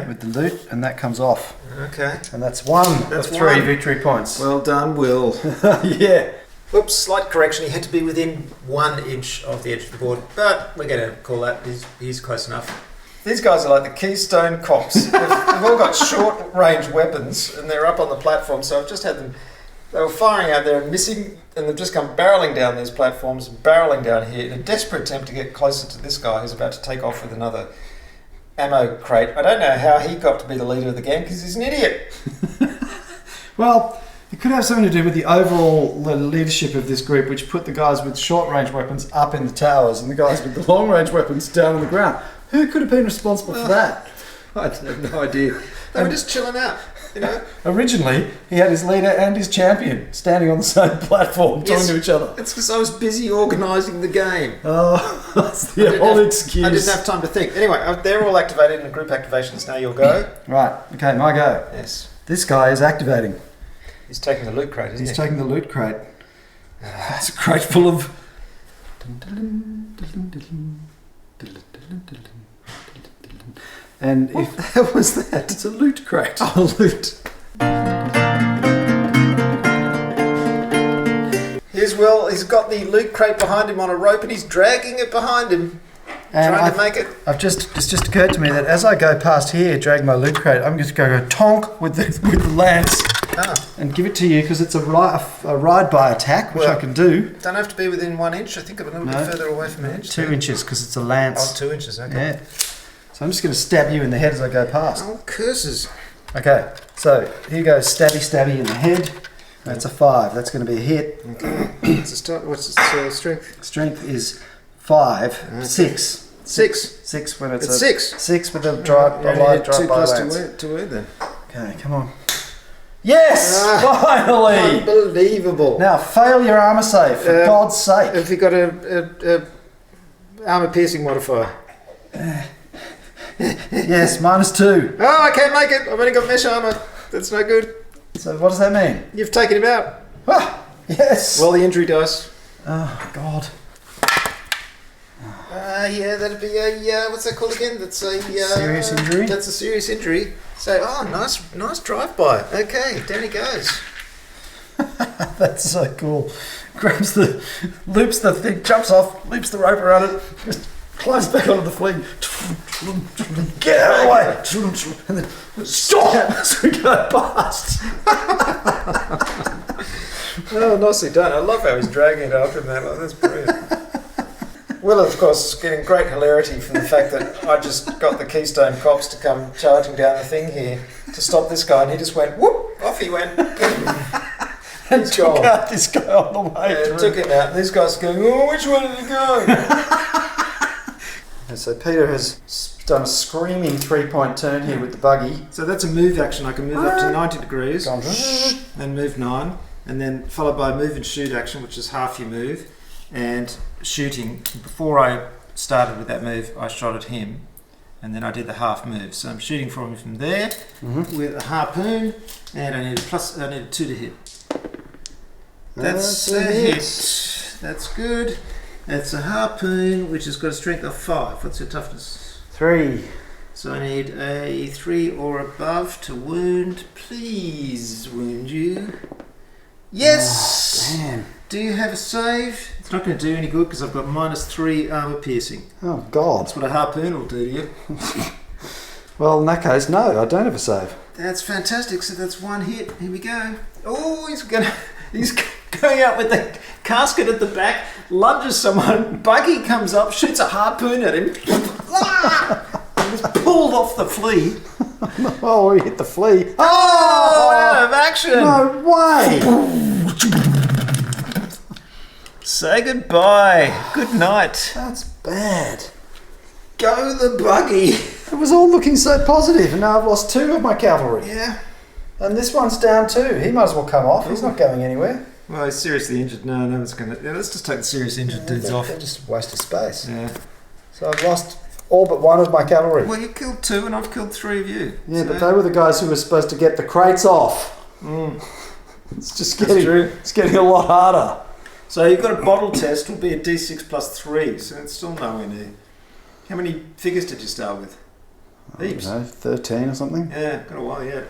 [SPEAKER 2] with the loot, and that comes off.
[SPEAKER 1] Okay.
[SPEAKER 2] And that's 1 of 3 victory points.
[SPEAKER 1] Well done, Will.
[SPEAKER 2] Yeah.
[SPEAKER 1] Oops, slight correction. He had to be within 1 inch of the edge of the board, but we're going to call that. He's close enough. These guys are like the Keystone Cops. They've all got short-range weapons, and they're up on the platform. So I've just had them. They were firing out there and missing, and they've just come barreling down these platforms, barreling down here in a desperate attempt to get closer to this guy who's about to take off with another ammo crate. I don't know how he got to be the leader of the gang because he's an idiot.
[SPEAKER 2] Well, it could have something to do with the overall leadership of this group, which put the guys with short-range weapons up in the towers and the guys with the long-range weapons down on the ground. Who could have been responsible for that?
[SPEAKER 1] I have no idea. They were just chilling out, you know.
[SPEAKER 2] Originally, he had his leader and his champion standing on the same platform talking to each other.
[SPEAKER 1] It's because I was busy organising the game.
[SPEAKER 2] Oh, that's the whole excuse.
[SPEAKER 1] I didn't have time to think. Anyway, they're all activated in group activations. Now you'll go.
[SPEAKER 2] Right, okay, my go.
[SPEAKER 1] Yes.
[SPEAKER 2] This guy is activating.
[SPEAKER 1] He's taking the loot crate, isn't he?
[SPEAKER 2] He's taking the loot crate. It's a crate full of... And
[SPEAKER 1] What
[SPEAKER 2] if
[SPEAKER 1] the hell was that?
[SPEAKER 2] it's a loot crate.
[SPEAKER 1] Oh, loot. Here's Will. He's got the loot crate behind him on a rope, and he's dragging it behind him,
[SPEAKER 2] And
[SPEAKER 1] trying to make it.
[SPEAKER 2] it's just occurred to me that as I go past here, drag my loot crate, I'm just going to go tonk with the lance and give it to you because it's a ride-by attack, which I can do.
[SPEAKER 1] Don't have to be within 1 inch. I think I'm a little bit further away from an inch.
[SPEAKER 2] 2 inches because it's a lance.
[SPEAKER 1] Oh, 2 inches. Okay.
[SPEAKER 2] Yeah. So I'm just going to stab you in the head as I go past.
[SPEAKER 1] Oh, curses.
[SPEAKER 2] Okay, so here goes stabby in the head. That's a 5. That's going to be a hit.
[SPEAKER 1] Okay. What's its strength?
[SPEAKER 2] Strength is 5.
[SPEAKER 1] Okay.
[SPEAKER 2] 6.
[SPEAKER 1] 6.
[SPEAKER 2] When it's
[SPEAKER 1] It's 6.
[SPEAKER 2] 6 with a
[SPEAKER 1] You
[SPEAKER 2] drive
[SPEAKER 1] only
[SPEAKER 2] by
[SPEAKER 1] need 2
[SPEAKER 2] by
[SPEAKER 1] plus
[SPEAKER 2] lance.
[SPEAKER 1] to wound then.
[SPEAKER 2] Okay, come on. Yes! Finally!
[SPEAKER 1] Unbelievable.
[SPEAKER 2] Now, fail your armour save, for God's sake.
[SPEAKER 1] Have you got a armour piercing modifier?
[SPEAKER 2] Yes, -2.
[SPEAKER 1] Oh, I can't make it. I've only got mesh armour. That's no good.
[SPEAKER 2] So what does that mean?
[SPEAKER 1] You've taken him out.
[SPEAKER 2] Ah, yes!
[SPEAKER 1] Roll the injury dice.
[SPEAKER 2] Oh, God.
[SPEAKER 1] Yeah, that'd be a what's that called again? That's a
[SPEAKER 2] Serious injury?
[SPEAKER 1] That's a serious injury. So, nice drive-by. Okay, down he goes.
[SPEAKER 2] That's so cool. Loops the thing, jumps off, loops the rope around it, just climbs back onto the fling. Get out of the way! And then stop as we go past.
[SPEAKER 1] Oh, nicely done. I love how he's dragging it after him that way. That's brilliant. Will, of course, is getting great hilarity from the fact that I just got the Keystone cops to come charging down the thing here to stop this guy, and he just went, whoop, off he went.
[SPEAKER 2] And took out this guy on the way
[SPEAKER 1] Yeah,
[SPEAKER 2] through.
[SPEAKER 1] took him out, and this guy's going, oh, which way did he go?
[SPEAKER 2] And so Peter has done a screaming 3-point turn here with the buggy.
[SPEAKER 1] So that's a move action. I can move up to 90 degrees
[SPEAKER 2] Gone.
[SPEAKER 1] and move 9, and then followed by a move and shoot action, which is half your move, and shooting. Before I started with that move, I shot at him, and then I did the half move. So I'm shooting from him from there with a harpoon, and I need a 2 to hit. That's a hit. That's good. That's a harpoon, which has got a strength of 5. What's your toughness?
[SPEAKER 2] 3.
[SPEAKER 1] So I need a 3 or above to wound. Please wound you. Yes!
[SPEAKER 2] Oh, damn.
[SPEAKER 1] Do you have a save? It's not going to do any good because I've got -3 armour piercing.
[SPEAKER 2] Oh, God.
[SPEAKER 1] That's what a harpoon will do to you.
[SPEAKER 2] Well, in that case, no, I don't have a save.
[SPEAKER 1] That's fantastic. So that's 1 hit. Here we go. Oh, he's going out with the casket at the back, lunges someone, buggy comes up, shoots a harpoon at him. And was pulled off the flea.
[SPEAKER 2] Oh, he hit the flea.
[SPEAKER 1] Oh, out of action.
[SPEAKER 2] No way!
[SPEAKER 1] Say goodbye. Good night.
[SPEAKER 2] That's bad.
[SPEAKER 1] Go the buggy.
[SPEAKER 2] It was all looking so positive, and now I've lost 2 of my cavalry.
[SPEAKER 1] Yeah.
[SPEAKER 2] And this one's down too. He might as well come off. He's not going anywhere.
[SPEAKER 1] Well, he's seriously injured. No one's going to... Yeah, let's just take the serious injured dudes off.
[SPEAKER 2] They're just a waste of space.
[SPEAKER 1] Yeah.
[SPEAKER 2] So I've lost all but 1 of my cavalry.
[SPEAKER 1] Well, you killed 2 and I've killed 3 of you.
[SPEAKER 2] Yeah,
[SPEAKER 1] So-
[SPEAKER 2] but they were the guys who were supposed to get the crates off. It's just getting, it's getting a lot harder.
[SPEAKER 1] So you've got a bottle test, will be a d6 plus 3, so it's still nowhere near. How many figures did you start with? Heaps.
[SPEAKER 2] I don't know, 13 or something.
[SPEAKER 1] Yeah, got a while yet.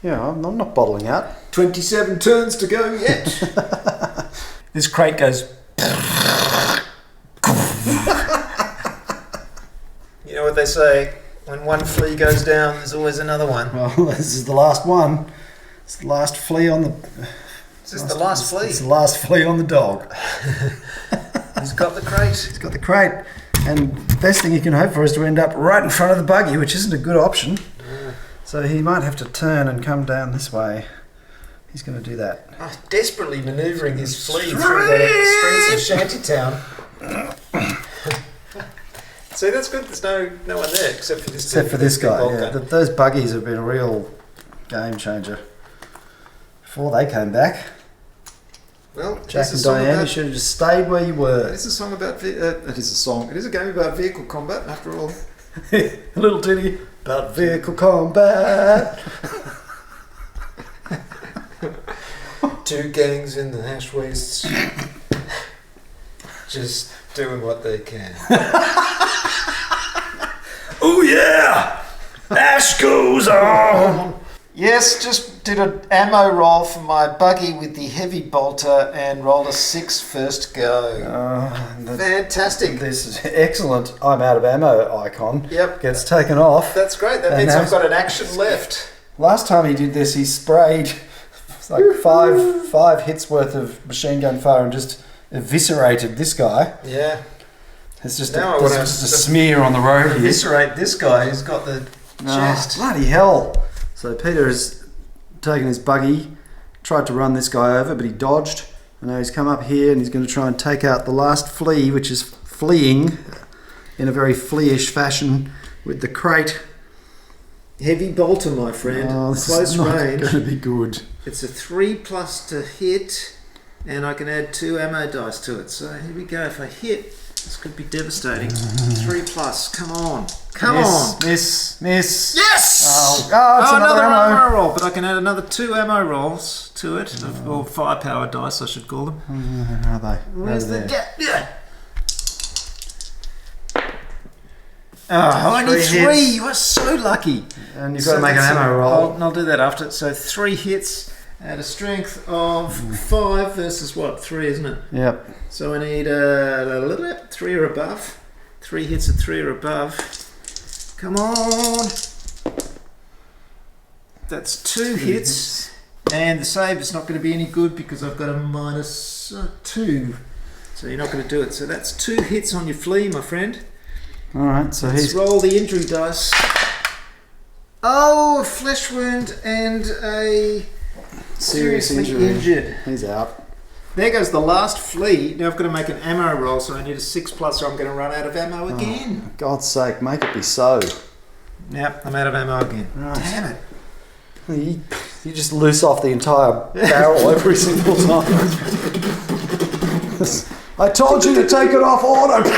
[SPEAKER 2] Yeah, I'm not bottling out.
[SPEAKER 1] 27 turns to go yet. This crate goes... You know what they say, when one flea goes down, there's always another one.
[SPEAKER 2] Well, this is the last one. It's the last flea on the...
[SPEAKER 1] Is this the last flea?
[SPEAKER 2] It's the last flea on the dog.
[SPEAKER 1] He's got the crate.
[SPEAKER 2] He's got the crate. And the best thing you can hope for is to end up right in front of the buggy, which isn't a good option.
[SPEAKER 1] Yeah.
[SPEAKER 2] So he might have to turn and come down this way. He's going to do that.
[SPEAKER 1] Oh, desperately manoeuvring his flea through the streets of Shantytown. See, that's good. There's no one there except for this.
[SPEAKER 2] Except for this guy.
[SPEAKER 1] big
[SPEAKER 2] Yeah.
[SPEAKER 1] bulk gun.
[SPEAKER 2] Those buggies have been a real game changer. Before they came back,
[SPEAKER 1] Well,
[SPEAKER 2] Jack
[SPEAKER 1] it's a
[SPEAKER 2] and
[SPEAKER 1] song
[SPEAKER 2] Diane, you
[SPEAKER 1] about-
[SPEAKER 2] should have just stayed where you were.
[SPEAKER 1] It's a song about. It is a song. It is a game about vehicle combat, after all.
[SPEAKER 2] A little ditty about vehicle combat.
[SPEAKER 1] 2 gangs in the hash wastes, just doing what they can.
[SPEAKER 2] Oh
[SPEAKER 1] yeah! Ash goes on! Yes, just did an ammo roll for my buggy with the heavy bolter and rolled a 6 first go. Fantastic.
[SPEAKER 2] This is excellent. I'm out of ammo icon.
[SPEAKER 1] Yep.
[SPEAKER 2] Gets taken off.
[SPEAKER 1] That's great. That means I've got an action left.
[SPEAKER 2] Last time he did this, he sprayed like five hits worth of machine gun fire and just eviscerated this guy.
[SPEAKER 1] Yeah.
[SPEAKER 2] It's just
[SPEAKER 1] Now
[SPEAKER 2] a smear on the road here.
[SPEAKER 1] Eviscerate this guy who's got the chest.
[SPEAKER 2] Bloody hell. So Peter has taken his buggy, tried to run this guy over, but he dodged. And now he's come up here and he's going to try and take out the last flea, which is fleeing in a very flea-ish fashion with the crate.
[SPEAKER 1] Heavy bolter, my friend.
[SPEAKER 2] Oh, this
[SPEAKER 1] Close
[SPEAKER 2] is not
[SPEAKER 1] range.
[SPEAKER 2] going to be good.
[SPEAKER 1] It's a 3+ to hit, and I can add 2 ammo dice to it. So here we go. If I hit, this could be devastating. 3+. Come on. Come on.
[SPEAKER 2] Miss.
[SPEAKER 1] Yes!
[SPEAKER 2] Oh, it's another
[SPEAKER 1] ammo roll. But I can add another 2 ammo rolls to it, or firepower dice, I should call them.
[SPEAKER 2] Where are they?
[SPEAKER 1] Where's the yeah. Oh, only 3. You are so lucky.
[SPEAKER 2] And you've got to make an ammo roll.
[SPEAKER 1] I'll do that after. So 3 hits at a strength of 5 versus what? 3, isn't it?
[SPEAKER 2] Yep.
[SPEAKER 1] So I need a little bit 3 or above. 3 hits at 3 or above. Come on. That's 2 hits. And the save is not going to be any good because I've got a -2. So you're not going to do it. So that's 2 hits on your flea, my friend.
[SPEAKER 2] Alright, so
[SPEAKER 1] Let's roll the injury dice. Oh, a flesh wound and a seriously injured.
[SPEAKER 2] He's out.
[SPEAKER 1] There goes the last flea. Now I've got to make an ammo roll, so I need a 6+ or I'm going to run out of ammo again.
[SPEAKER 2] For God's sake, make it be so.
[SPEAKER 1] Yep, I'm out of ammo again.
[SPEAKER 2] Right.
[SPEAKER 1] Damn it.
[SPEAKER 2] You just loose off the entire barrel every single time. I told you to take it off auto.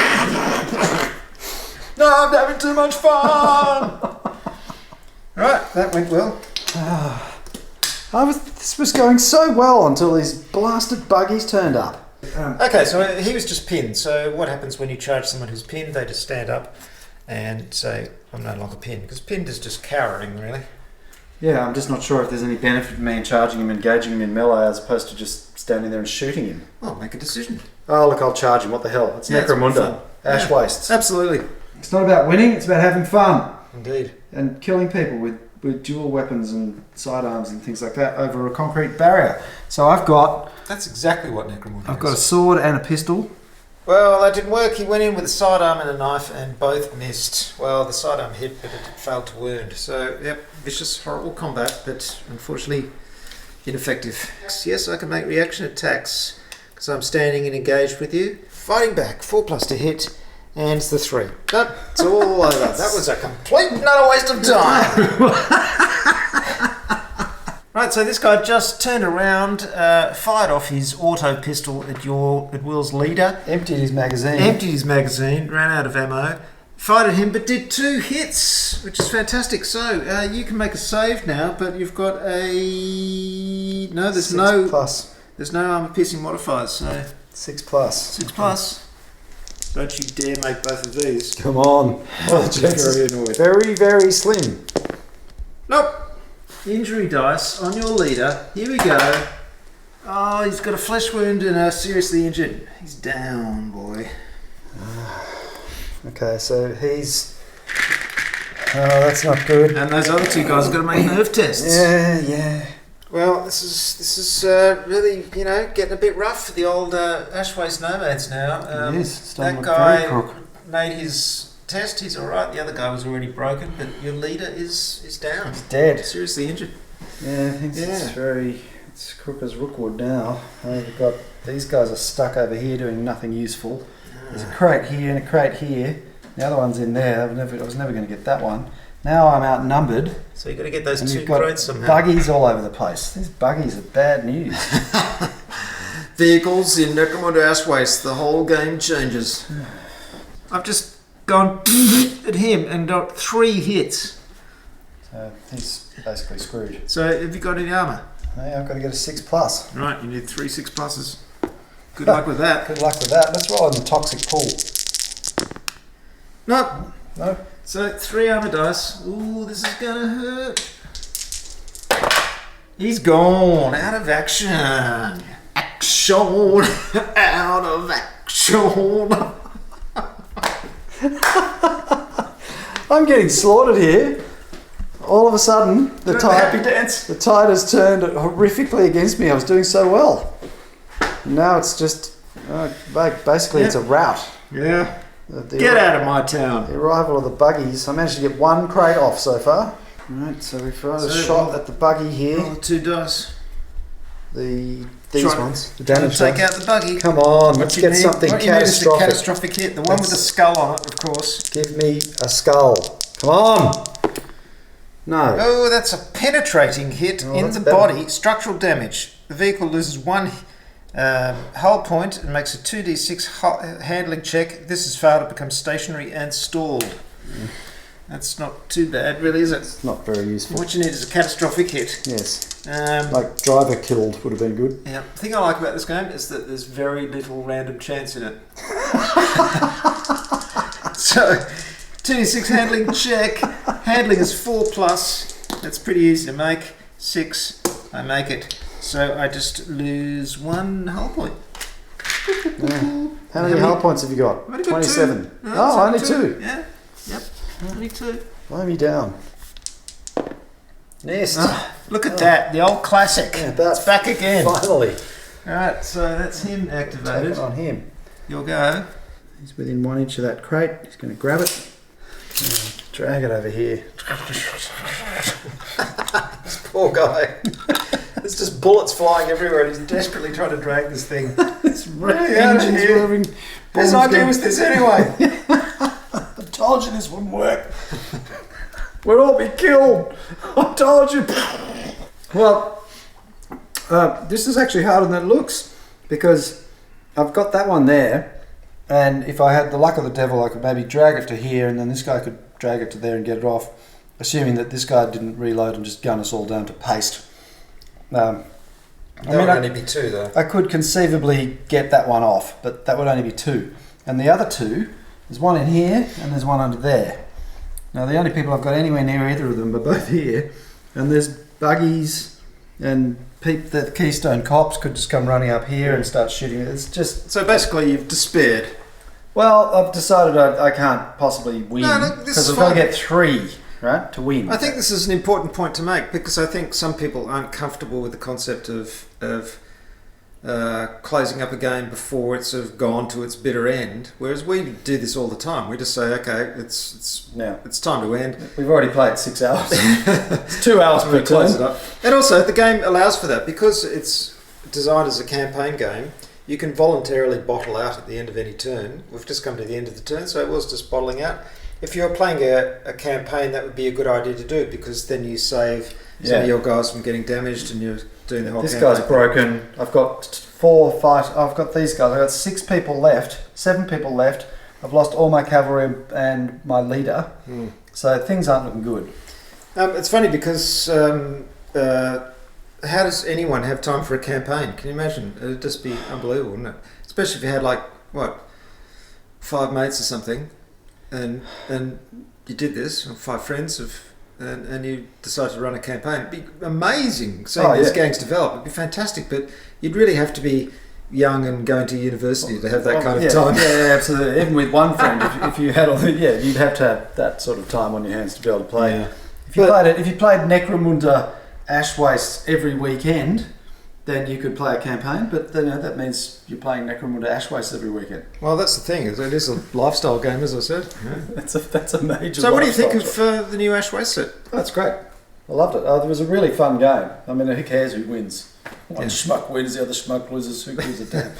[SPEAKER 1] No, I'm having too much fun. Right, that went well.
[SPEAKER 2] This was going so well until these blasted buggies turned up.
[SPEAKER 1] Okay, so he was just pinned. So what happens when you charge someone who's pinned? They just stand up and say, I'm no longer pinned. Because pinned is just cowering, really.
[SPEAKER 2] Yeah, I'm just not sure if there's any benefit to me in charging him, engaging him in melee, as opposed to just standing there and shooting him.
[SPEAKER 1] Well, make a decision.
[SPEAKER 2] Oh, look, I'll charge him. What the hell? It's Necromunda. Ash wastes.
[SPEAKER 1] Absolutely.
[SPEAKER 2] It's not about winning, it's about having fun.
[SPEAKER 1] Indeed.
[SPEAKER 2] And killing people with dual weapons and sidearms and things like that over a concrete barrier. So
[SPEAKER 1] That's exactly what Necromunda is.
[SPEAKER 2] I've got a sword and a pistol.
[SPEAKER 1] Well, that didn't work. He went in with a sidearm and a knife and both missed. Well, the sidearm hit, but it failed to wound. So, yep, vicious, horrible combat, but unfortunately ineffective. Yes, I can make reaction attacks because I'm standing and engaged with you. Fighting back, 4+ to hit, and it's the 3. That's all over. That was a complete and utter waste of time. Right, so this guy just turned around, fired off his auto pistol at Will's leader.
[SPEAKER 2] Emptied his magazine.
[SPEAKER 1] Ran out of ammo. Fired at him, but did 2 hits, which is fantastic. So, you can make a save now, but you've got a... No, there's
[SPEAKER 2] 6+.
[SPEAKER 1] There's no armor piercing modifiers, so...
[SPEAKER 2] 6+.
[SPEAKER 1] 6+. Don't you dare make both of these.
[SPEAKER 2] Come on.
[SPEAKER 1] Oh, very annoyed.
[SPEAKER 2] Very, very slim.
[SPEAKER 1] Nope. Injury dice on your leader. Here we go. Oh, he's got a flesh wound and seriously injured. He's down, boy.
[SPEAKER 2] Okay, so he's... Oh, that's not good.
[SPEAKER 1] And those other 2 guys have got to make nerve tests.
[SPEAKER 2] Yeah.
[SPEAKER 1] Well, this is really, getting a bit rough for the old Ashways nomads now.
[SPEAKER 2] Yes,
[SPEAKER 1] that guy made his test. He's all right. The other guy was already broken, but your leader is down.
[SPEAKER 2] He's dead.
[SPEAKER 1] Seriously injured.
[SPEAKER 2] Yeah, I think it's crook as Rookwood now. We've got these guys are stuck over here doing nothing useful. There's a crate here and a crate here. The other one's in there. I was never going to get that one. Now I'm outnumbered.
[SPEAKER 1] So you've got to get those
[SPEAKER 2] and
[SPEAKER 1] 2
[SPEAKER 2] you've got
[SPEAKER 1] crates somehow.
[SPEAKER 2] Buggies all over the place. These buggies are bad news.
[SPEAKER 1] Vehicles in Necromunda Ashways. The whole game changes. I've just gone at him and got 3 hits.
[SPEAKER 2] So he's basically screwed.
[SPEAKER 1] So have you got any armour?
[SPEAKER 2] Hey, I've got to get a 6+.
[SPEAKER 1] Right, you need 3 6+. Good luck with that.
[SPEAKER 2] Good luck with that. Let's roll in the toxic pool.
[SPEAKER 1] No. So 3 armor dice. Ooh, this is gonna hurt. He's gone. Out of action. Action. Out of action.
[SPEAKER 2] I'm getting slaughtered here. All of a sudden, the
[SPEAKER 1] happy
[SPEAKER 2] tide
[SPEAKER 1] dance.
[SPEAKER 2] the tide has turned horrifically against me. I was doing so well. Now it's just basically it's a rout.
[SPEAKER 1] Yeah.
[SPEAKER 2] The
[SPEAKER 1] Get out of my town.
[SPEAKER 2] The arrival of the buggies. I managed to get 1 crate off so far. Right, so we've got a shot at the buggy here.
[SPEAKER 1] Roll 2 dice.
[SPEAKER 2] These
[SPEAKER 1] Try-
[SPEAKER 2] ones. The
[SPEAKER 1] Try to
[SPEAKER 2] damage
[SPEAKER 1] take
[SPEAKER 2] ones.
[SPEAKER 1] out the buggy.
[SPEAKER 2] Come on,
[SPEAKER 1] What
[SPEAKER 2] let's
[SPEAKER 1] you
[SPEAKER 2] get
[SPEAKER 1] need-
[SPEAKER 2] something
[SPEAKER 1] what you need is a
[SPEAKER 2] catastrophic.
[SPEAKER 1] catastrophic hit. The one with the skull on it, of course.
[SPEAKER 2] Give me a skull. Come on. No.
[SPEAKER 1] Oh, that's a penetrating hit
[SPEAKER 2] Oh,
[SPEAKER 1] in
[SPEAKER 2] that's
[SPEAKER 1] the
[SPEAKER 2] better.
[SPEAKER 1] body. Structural damage. The vehicle loses 1 hull point and makes a 2d6 handling check. This has failed to become stationary and stalled. That's not too bad, really, is it?
[SPEAKER 2] It's not very useful.
[SPEAKER 1] What you need is a catastrophic hit.
[SPEAKER 2] Yes.
[SPEAKER 1] Um,
[SPEAKER 2] Like driver killed would have been good.
[SPEAKER 1] yeah. The thing I like about this game is that there's very little random chance in it. So, 2d6 handling check. Handling is 4+. That's pretty easy to make. 6. I make it. So I just lose 1 hull point.
[SPEAKER 2] Yeah. How many hull points have you got?
[SPEAKER 1] I've only got
[SPEAKER 2] 27.
[SPEAKER 1] 2. No,
[SPEAKER 2] Oh,
[SPEAKER 1] it's
[SPEAKER 2] only 2.
[SPEAKER 1] Yeah. Yep. Only 2.
[SPEAKER 2] Lay me down. Nest.
[SPEAKER 1] Look at that. The old classic.
[SPEAKER 2] Yeah, that's
[SPEAKER 1] It's back again.
[SPEAKER 2] Finally.
[SPEAKER 1] Alright, so that's him
[SPEAKER 2] Take
[SPEAKER 1] activated.
[SPEAKER 2] it on him.
[SPEAKER 1] You'll go.
[SPEAKER 2] He's within 1 inch of that crate. He's going to grab it. Drag it over here. This poor guy. There's just bullets flying everywhere. He's desperately trying to drag this thing. It's
[SPEAKER 1] really out of here.
[SPEAKER 2] moving.
[SPEAKER 1] Whose idea was this anyway?
[SPEAKER 2] I told you this wouldn't work. We'll all be killed. I told you. Well, this is actually harder than it looks because I've got that one there, and if I had the luck of the devil, I could maybe drag it to here, and then this guy could drag it to there and get it off, assuming that this guy didn't reload and just gun us all down to paste.
[SPEAKER 1] That would only be 2 though.
[SPEAKER 2] I could conceivably get that one off, but that would only be 2. And the other 2, there's one in here and there's one under there. Now the only people I've got anywhere near either of them are both here, and there's buggies and the Keystone cops could just come running up here and start shooting. It's just...
[SPEAKER 1] So basically you've despaired.
[SPEAKER 2] Well, I've decided I can't possibly win
[SPEAKER 1] No, look, this
[SPEAKER 2] because
[SPEAKER 1] is
[SPEAKER 2] I've got to
[SPEAKER 1] fine.
[SPEAKER 2] get 3, right, to win.
[SPEAKER 1] I think this is an important point to make because I think some people aren't comfortable with the concept of closing up a game before it's sort of gone to its bitter end. Whereas we do this all the time. We just say, okay, it's time to end.
[SPEAKER 2] We've already played 6 hours. It's 2 hours per
[SPEAKER 1] We close it
[SPEAKER 2] turn.
[SPEAKER 1] up. And also, the game allows for that because it's designed as a campaign game. You can voluntarily bottle out at the end of any turn. We've just come to the end of the turn, so it was just bottling out. If you're playing a campaign, that would be a good idea to do because then you save some of your guys from getting damaged and you're doing the whole
[SPEAKER 2] This
[SPEAKER 1] campaign.
[SPEAKER 2] guy's broken. I've got 4 fight. I've got these guys. I've got 6 people left. 7 people left. I've lost all my cavalry and my leader. So things aren't looking good.
[SPEAKER 1] It's funny because how does anyone have time for a campaign? Can you imagine? It'd just be unbelievable, wouldn't it? Especially if you had 5 mates or something, and you did this, or 5 friends and you decided to run a campaign. It'd be amazing seeing these gangs develop. It'd be fantastic, but you'd really have to be young and going to university to have that kind of time.
[SPEAKER 2] Yeah, absolutely. Even with one friend, if you had you'd have to have that sort of time on your hands to be able to play.
[SPEAKER 1] Yeah.
[SPEAKER 2] If you played Necromunda Ash Waste every weekend, then you could play a campaign. But then that means you're playing Necromunda Ash Waste every weekend.
[SPEAKER 1] Well, that's the thing. It is a lifestyle game, as I said. Yeah.
[SPEAKER 2] That's a major.
[SPEAKER 1] So, what do you think
[SPEAKER 2] lifestyle
[SPEAKER 1] of the new Ash Waste set?
[SPEAKER 2] That's great. I loved it. It was a really fun game. I mean, who cares who wins? One schmuck wins, the other schmuck loses. Who gives a damn?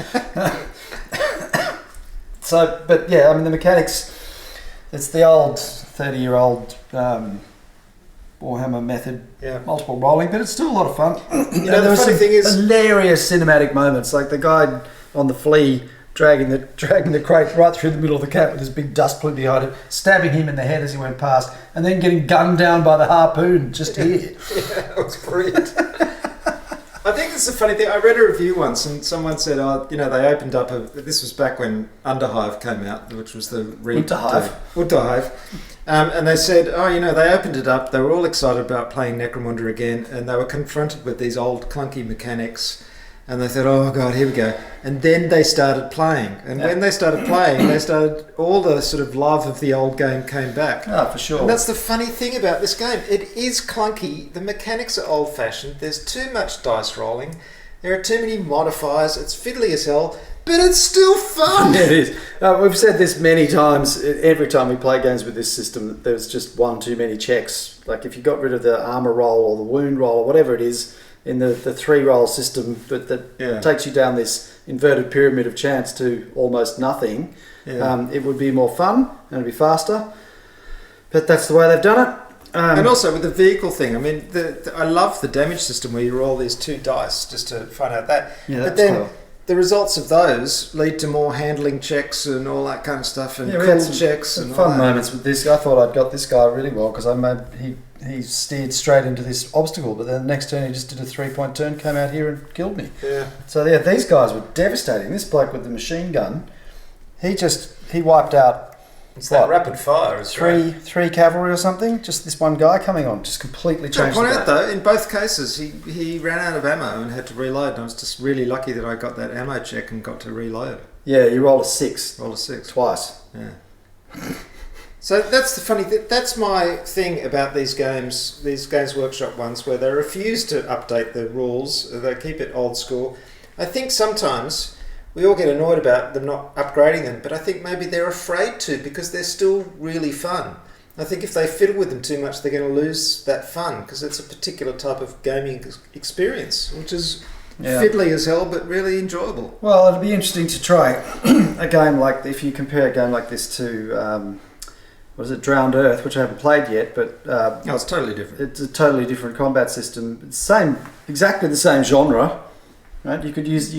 [SPEAKER 2] But yeah, I mean, the mechanics, it's the old 30-year-old Warhammer method, multiple rolling, but it's still a lot of fun.
[SPEAKER 1] The funny thing is,
[SPEAKER 2] hilarious cinematic moments, like the guy on the flea dragging the crate right through the middle of the cat with his big dust plume behind him, stabbing him in the head as he went past, and then getting gunned down by the harpoon just here.
[SPEAKER 1] Yeah, it was brilliant. I think it's a funny thing. I read a review once, and someone said, "Oh, you know, they opened up a." This was back when Underhive came out, which was the Unterhive. And they said, "Oh, you know, they opened it up. They were all excited about playing Necromunda again, and they were confronted with these old clunky mechanics." And they thought, "Oh God, here we go!" And then they started playing. And when they started playing, all the sort of love of the old game came back.
[SPEAKER 2] Ah, for sure.
[SPEAKER 1] And that's the funny thing about this game. It is clunky. The mechanics are old-fashioned. There's too much dice rolling. There are too many modifiers. It's fiddly as hell, but it's still fun.
[SPEAKER 2] Yeah, it is. We've said this many times. Every time we play games with this system, that there's just one too many checks. Like if you got rid of the armor roll or the wound roll or whatever it is, in the 3-roll system, but that takes you down this inverted pyramid of chance to almost nothing. It would be more fun and it'd be faster, but that's the way they've done it.
[SPEAKER 1] And also with the vehicle thing, I mean, I love the damage system where you roll these 2 dice just to find out that.
[SPEAKER 2] Yeah,
[SPEAKER 1] but then the results of those lead to more handling checks and all that kind of stuff, and
[SPEAKER 2] we had
[SPEAKER 1] cool checks and
[SPEAKER 2] fun
[SPEAKER 1] all that.
[SPEAKER 2] moments with this. I thought I'd got this guy really well because he steered straight into this obstacle, but then the next turn he just did a 3-point turn, came out here and killed me.
[SPEAKER 1] Yeah.
[SPEAKER 2] So yeah, these guys were devastating. This bloke with the machine gun, he wiped out.
[SPEAKER 1] It's that rapid fire. It's
[SPEAKER 2] three cavalry or something. Just this one guy coming on, just completely changed.
[SPEAKER 1] Point out though, in both cases, he ran out of ammo and had to reload. And I was just really lucky that I got that ammo check and got to reload.
[SPEAKER 2] Yeah, you rolled a 6.
[SPEAKER 1] Rolled a 6
[SPEAKER 2] twice.
[SPEAKER 1] Yeah. So that's the funny thing. That's my thing about these Games Workshop ones, where they refuse to update the rules. They keep it old school. I think sometimes we all get annoyed about them not upgrading them, but I think maybe they're afraid to because they're still really fun. I think if they fiddle with them too much, they're going to lose that fun because it's a particular type of gaming experience, which is fiddly as hell, but really enjoyable.
[SPEAKER 2] Well, it'll be interesting to try a game like, if you compare a game like this to, what is it, Drowned Earth, which I haven't played yet, but
[SPEAKER 1] it's totally different.
[SPEAKER 2] It's a totally different combat system. It's exactly the same genre. Right? You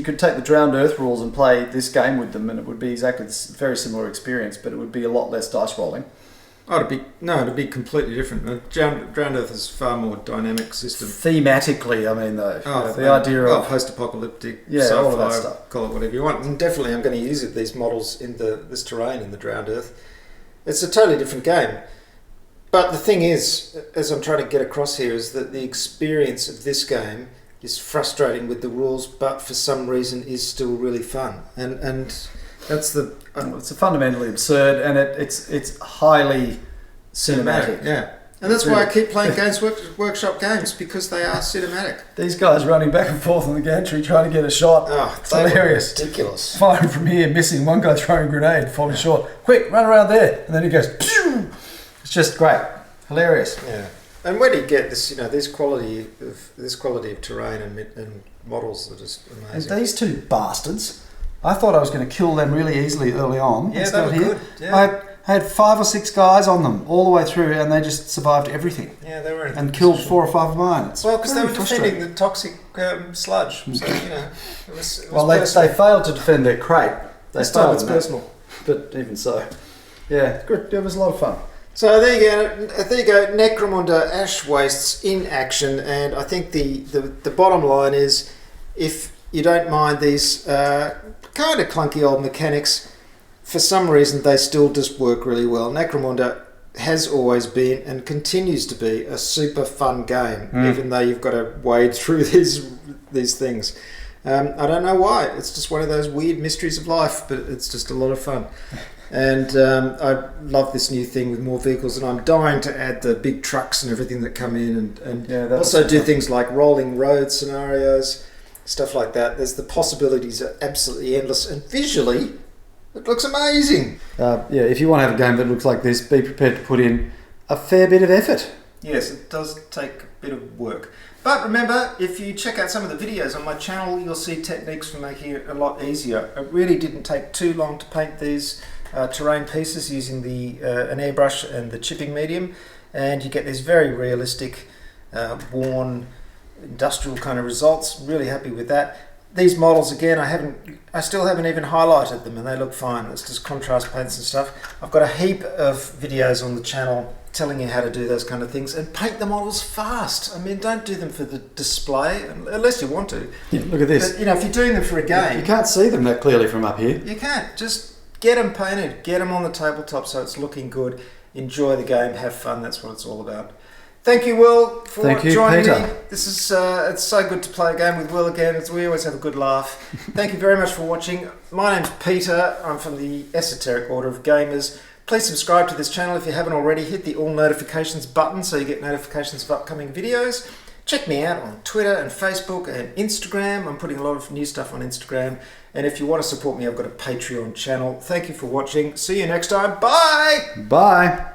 [SPEAKER 2] could take the Drowned Earth rules and play this game with them, and it would be exactly this very similar experience, but it would be a lot less dice rolling.
[SPEAKER 1] Oh, it'd be completely different. Drowned Earth is a far more dynamic system.
[SPEAKER 2] Thematically, I mean, though, the idea of
[SPEAKER 1] post-apocalyptic,
[SPEAKER 2] all of that stuff.
[SPEAKER 1] Call it whatever you want. And definitely, I'm going to use these models in this terrain in the Drowned Earth. It's a totally different game. But the thing is, as I'm trying to get across here, is that the experience of this game is frustrating with the rules, but for some reason is still really fun. And that's the...
[SPEAKER 2] it's fundamentally absurd, and it's highly cinematic.
[SPEAKER 1] Yeah. And that's why I keep playing Games Workshop games, because they are cinematic.
[SPEAKER 2] These guys running back and forth on the gantry trying to get a shot.
[SPEAKER 1] Oh,
[SPEAKER 2] it's hilarious.
[SPEAKER 1] Ridiculous.
[SPEAKER 2] Firing from here, missing. One guy throwing a grenade, falling short. Quick, run around there. And then he goes, pew! It's just great. Hilarious.
[SPEAKER 1] Yeah. And when you get this, this quality of terrain and models are just amazing.
[SPEAKER 2] And these 2 bastards, I thought I was going to kill them really easily early on.
[SPEAKER 1] Yeah, they were good. Yeah.
[SPEAKER 2] I had 5 or 6 guys on them all the way through, and they just survived everything.
[SPEAKER 1] Yeah, they were.
[SPEAKER 2] And killed 4 or 5 of mine.
[SPEAKER 1] Well, because they were defending the toxic sludge. So it was
[SPEAKER 2] well, they failed to defend their crate.
[SPEAKER 1] This time it's personal.
[SPEAKER 2] But even so, yeah, good. It was a lot of fun.
[SPEAKER 1] So there you go, Necromunda Ash Wastes in action, and I think the bottom line is, if you don't mind these kind of clunky old mechanics, for some reason they still just work really well. Necromunda has always been and continues to be a super fun game, even though you've got to wade through these things. I don't know why. It's just one of those weird mysteries of life, but it's just a lot of fun. And I love this new thing with more vehicles, and I'm dying to add the big trucks and everything that come in, and also do things like rolling road scenarios, stuff like that. There's the possibilities are absolutely endless, and visually it looks amazing.
[SPEAKER 2] If you want to have a game that looks like this, be prepared to put in a fair bit of effort.
[SPEAKER 1] Yes, it does take a bit of work. But remember, if you check out some of the videos on my channel, you'll see techniques for making it a lot easier. It really didn't take too long to paint these terrain pieces using an airbrush and the chipping medium, and you get these very realistic, worn, industrial kind of results. Really happy with that. These models, again, I still haven't even highlighted them, and they look fine. It's just contrast paints and stuff. I've got a heap of videos on the channel telling you how to do those kind of things, and paint the models fast. I mean, don't do them for the display unless you want to.
[SPEAKER 2] Yeah, look at this.
[SPEAKER 1] But, you know, if you're doing them for a game,
[SPEAKER 2] You can't see them that clearly from up here.
[SPEAKER 1] you can't. Just get them painted, get them on the tabletop so it's looking good. Enjoy the game, have fun. That's what it's all about. Thank you, Will, for
[SPEAKER 2] Thank you,
[SPEAKER 1] joining
[SPEAKER 2] Peter.
[SPEAKER 1] me. This is it's so good to play a game with Will again. We always have a good laugh. Thank you very much for watching. My name's Peter. I'm from the Esoteric Order of Gamers. Please subscribe to this channel if you haven't already. Hit the all notifications button so you get notifications of upcoming videos. Check me out on Twitter and Facebook and Instagram. I'm putting a lot of new stuff on Instagram. And if you want to support me, I've got a Patreon channel. Thank you for watching. See you next time. Bye!
[SPEAKER 2] Bye.